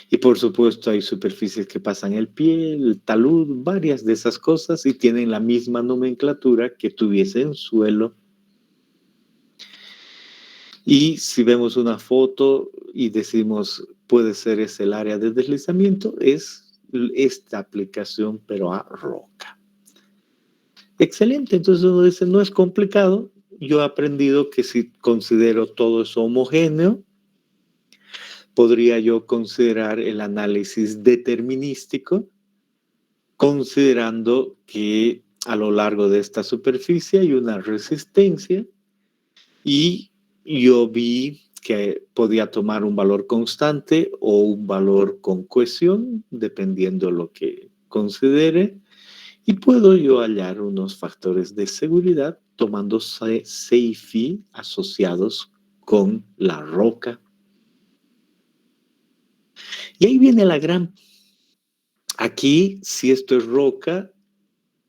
Y por supuesto hay superficies que pasan el pie, el talud, varias de esas cosas y tienen la misma nomenclatura que tuviese un suelo. Y si vemos una foto y decimos, puede ser ese el área de deslizamiento, es esta aplicación, pero a roca. Excelente, entonces uno dice, no es complicado. Yo he aprendido que si considero todo eso homogéneo, podría yo considerar el análisis determinístico, considerando que a lo largo de esta superficie hay una resistencia y yo vi que podía tomar un valor constante o un valor con cohesión, dependiendo lo que considere, y puedo yo hallar unos factores de seguridad tomando C y phi asociados con la roca. Y ahí viene la gran. Aquí, si esto es roca,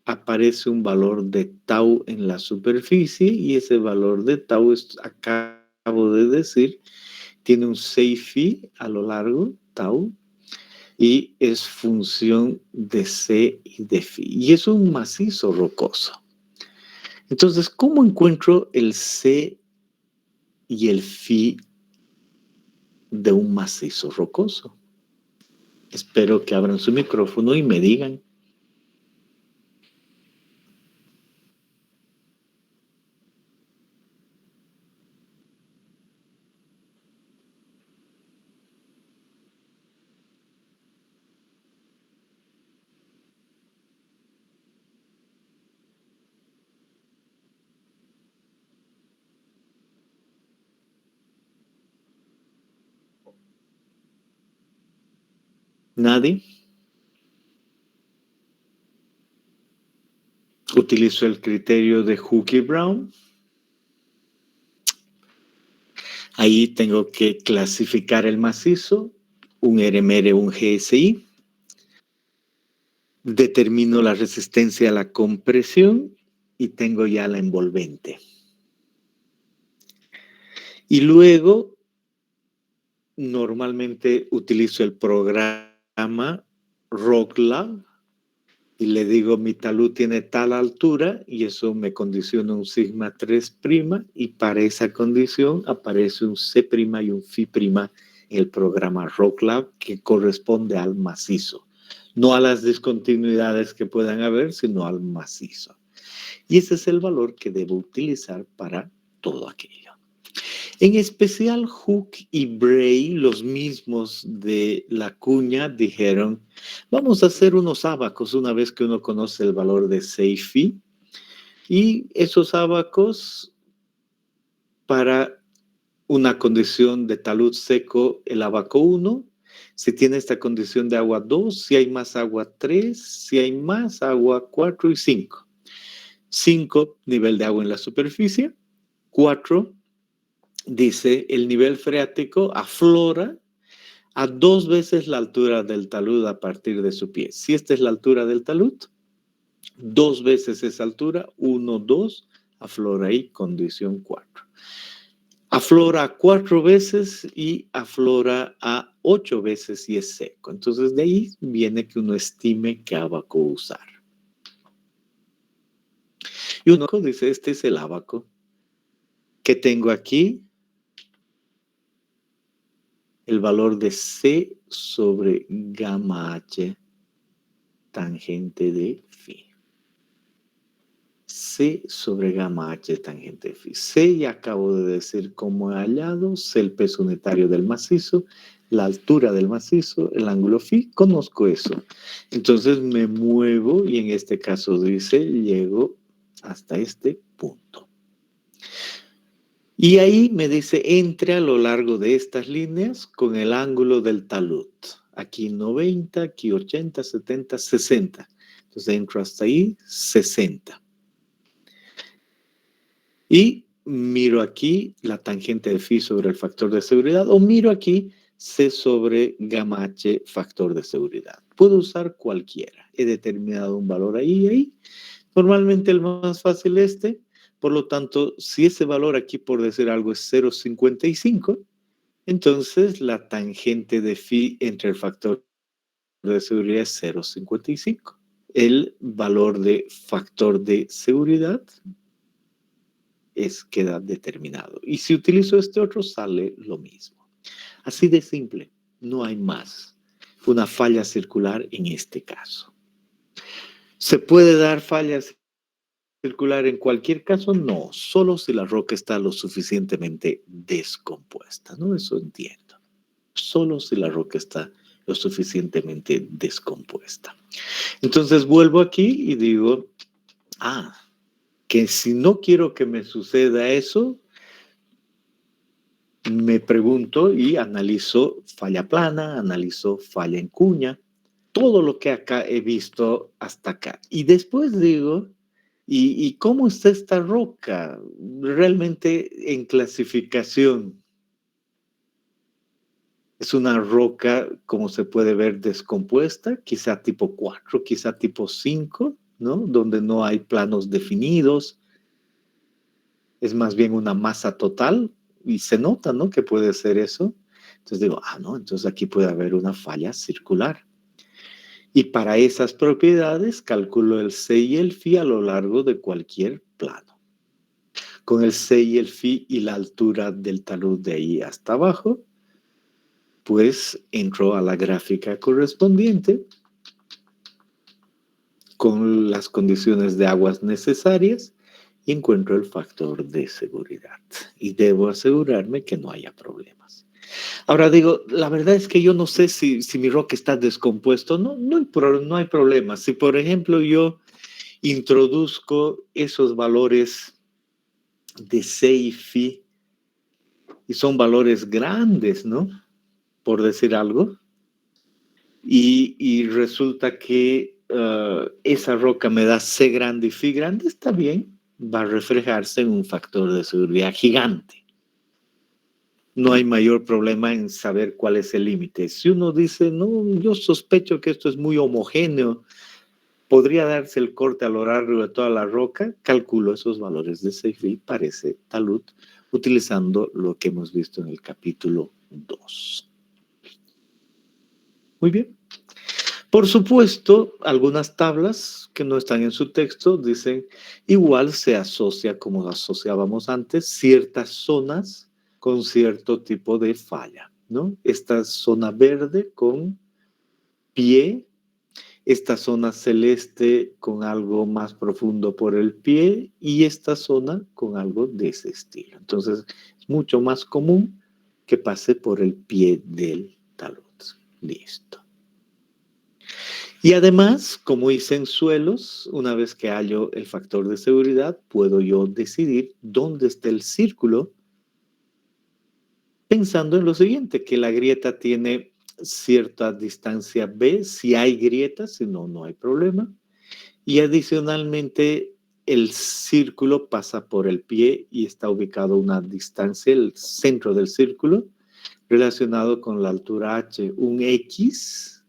aparece un valor de tau en la superficie y ese valor de tau, acabo de decir, tiene un psi a lo largo, tau, y es función de C y de Φ. Y es un macizo rocoso. Entonces, ¿cómo encuentro el C y el Φ de un macizo rocoso? Espero que abran su micrófono y me digan. ¿Nadie? Utilizo el criterio de Hooke y Brown. Ahí tengo que clasificar el macizo, un RMR, un GSI. Determino la resistencia a la compresión y tengo ya la envolvente. Y luego, normalmente utilizo el programa RockLab y le digo mi talud tiene tal altura y eso me condiciona un sigma 3' y para esa condición aparece un C' y un Φ' en el programa RockLab que corresponde al macizo. No a las discontinuidades que puedan haber, sino al macizo. Y ese es el valor que debo utilizar para todo aquello. En especial Hooke y Bray, los mismos de la cuña, dijeron, vamos a hacer unos ábacos una vez que uno conoce el valor de C y Φ. Y esos ábacos para una condición de talud seco, el abaco 1, si tiene esta condición de agua 2, si hay más agua 3, si hay más agua 4 y 5. 5, nivel de agua en la superficie. 4, dice el nivel freático aflora a 2 veces la altura del talud a partir de su pie. Si esta es la altura del talud, 2 veces esa altura, 1, 2, aflora ahí, condición 4. Aflora a 4 veces y aflora a 8 veces y es seco. Entonces de ahí viene que uno estime qué ábaco usar. Y uno dice, este es el ábaco que tengo aquí. El valor de C sobre gamma H tangente de Φ. C sobre gamma H tangente de Φ. C ya acabo de decir cómo he hallado, sé el peso unitario del macizo, la altura del macizo, el ángulo Φ, conozco eso. Entonces me muevo y en este caso dice, llego hasta este punto. Y ahí me dice, entre a lo largo de estas líneas con el ángulo del talud. Aquí 90, aquí 80, 70, 60. Entonces entro hasta ahí, 60. Y miro aquí la tangente de Φ sobre el factor de seguridad o miro aquí C sobre gamma H factor de seguridad. Puedo usar cualquiera. He determinado un valor ahí y ahí. Normalmente el más fácil este. Por lo tanto, si ese valor aquí, por decir algo, es 0,55, entonces la tangente de Φ entre el factor de seguridad es 0,55. El valor de factor de seguridad queda determinado. Y si utilizo este otro, sale lo mismo. Así de simple, no hay más. Una falla circular en este caso. ¿Se puede dar fallas circular en cualquier caso? No, solo si la roca está lo suficientemente descompuesta, ¿no? Eso entiendo. Solo si la roca está lo suficientemente descompuesta. Entonces vuelvo aquí y digo, que si no quiero que me suceda eso, me pregunto y analizo falla plana, analizo falla en cuña, todo lo que acá he visto hasta acá. Y después digo, ¿y cómo está esta roca? Realmente en clasificación. Es una roca, como se puede ver, descompuesta, quizá tipo 4, quizá tipo 5. ¿no? Donde no hay planos definidos, es más bien una masa total y se nota, ¿no? Que puede ser eso. Entonces digo, no, entonces aquí puede haber una falla circular. Y para esas propiedades calculo el C y el Φ a lo largo de cualquier plano. Con el C y el Φ y la altura del talud de ahí hasta abajo, pues entro a la gráfica correspondiente con las condiciones de aguas necesarias y encuentro el factor de seguridad. Y debo asegurarme que no haya problemas. Ahora digo, la verdad es que yo no sé si mi roca está descompuesto. No hay problema. Si, por ejemplo, yo introduzco esos valores de C y Φ y son valores grandes, ¿no? Por decir algo. Y resulta que esa roca me da C grande y Φ grande, está bien. Va a reflejarse en un factor de seguridad gigante. No hay mayor problema en saber cuál es el límite. Si uno dice, no, yo sospecho que esto es muy homogéneo, podría darse el corte a lo largo de toda la roca, calculo esos valores de C y Φ para ese talud, utilizando lo que hemos visto en el capítulo 2. Muy bien. Por supuesto, algunas tablas que no están en su texto dicen, igual se asocia, como asociábamos antes, ciertas zonas con cierto tipo de falla, ¿no? Esta zona verde con pie, esta zona celeste con algo más profundo por el pie y esta zona con algo de ese estilo. Entonces, es mucho más común que pase por el pie del talud. Listo. Y además, como hice en suelos, una vez que hallo el factor de seguridad, puedo yo decidir dónde está el círculo, pensando en lo siguiente, que la grieta tiene cierta distancia B, si hay grietas, si no, no hay problema. Y adicionalmente, el círculo pasa por el pie y está ubicado a una distancia, el centro del círculo, relacionado con la altura H, un X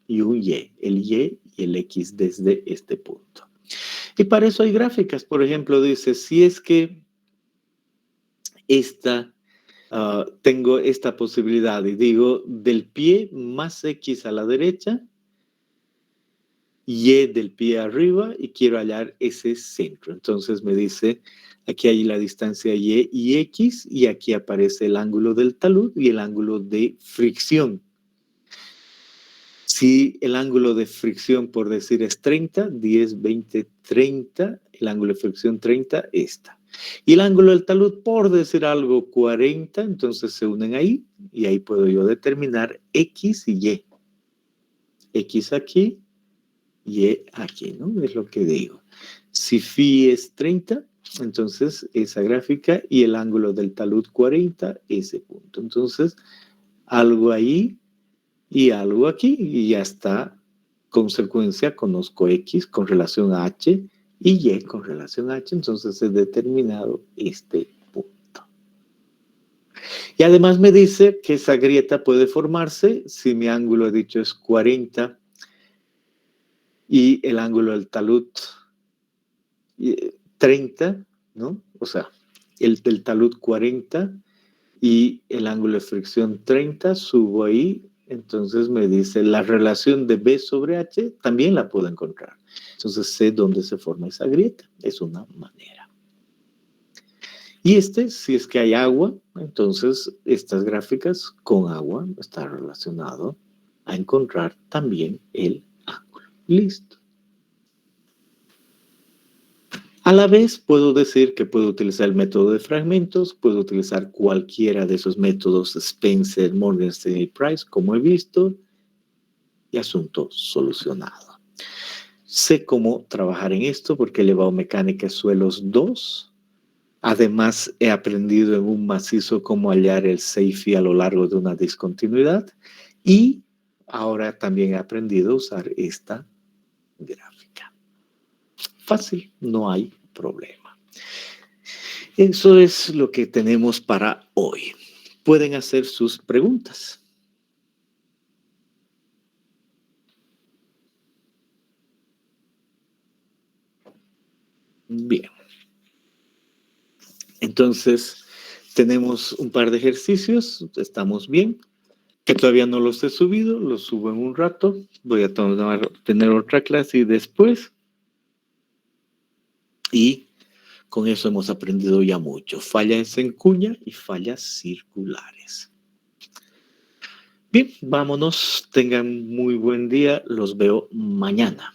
y un Y, el Y y el X desde este punto. Y para eso hay gráficas, por ejemplo, dice, si es que tengo esta posibilidad y digo del pie más X a la derecha, Y del pie arriba y quiero hallar ese centro. Entonces me dice, aquí hay la distancia Y y X y aquí aparece el ángulo del talud y el ángulo de fricción. Si el ángulo de fricción, por decir, es 30, 10, 20, 30, el ángulo de fricción 30, esta. Y el ángulo del talud, por decir algo, 40, entonces se unen ahí y ahí puedo yo determinar X y Y. X aquí, Y aquí, ¿no? Es lo que digo. Si Φ es 30, entonces esa gráfica y el ángulo del talud 40, ese punto. Entonces, algo ahí y algo aquí y ya está. Consecuencia, conozco X con relación a H y Y con relación a H, entonces he determinado este punto. Y además me dice que esa grieta puede formarse si mi ángulo, he dicho, es 40 y el ángulo del talud 30, ¿no? O sea, el del talud 40 y el ángulo de fricción 30, subo ahí, entonces me dice la relación de B sobre H, también la puedo encontrar. Entonces sé dónde se forma esa grieta, es una manera. Y si es que hay agua, entonces estas gráficas con agua está relacionado a encontrar también el ángulo. Listo. A la vez, puedo decir que puedo utilizar el método de fragmentos, puedo utilizar cualquiera de esos métodos Spencer, Morgenstern y Price, como he visto, y asunto solucionado. Sé cómo trabajar en esto porque he llevado mecánica de suelos 2. Además, he aprendido en un macizo cómo hallar el C y Φ a lo largo de una discontinuidad y ahora también he aprendido a usar esta gráfica. Fácil, no hay problema. Eso es lo que tenemos para hoy. Pueden hacer sus preguntas. Bien. Entonces, tenemos un par de ejercicios, estamos bien. Que todavía no los he subido, los subo en un rato. Voy a tener otra clase y después. Y con eso hemos aprendido ya mucho. Fallas en cuña y fallas circulares. Bien, vámonos. Tengan muy buen día. Los veo mañana.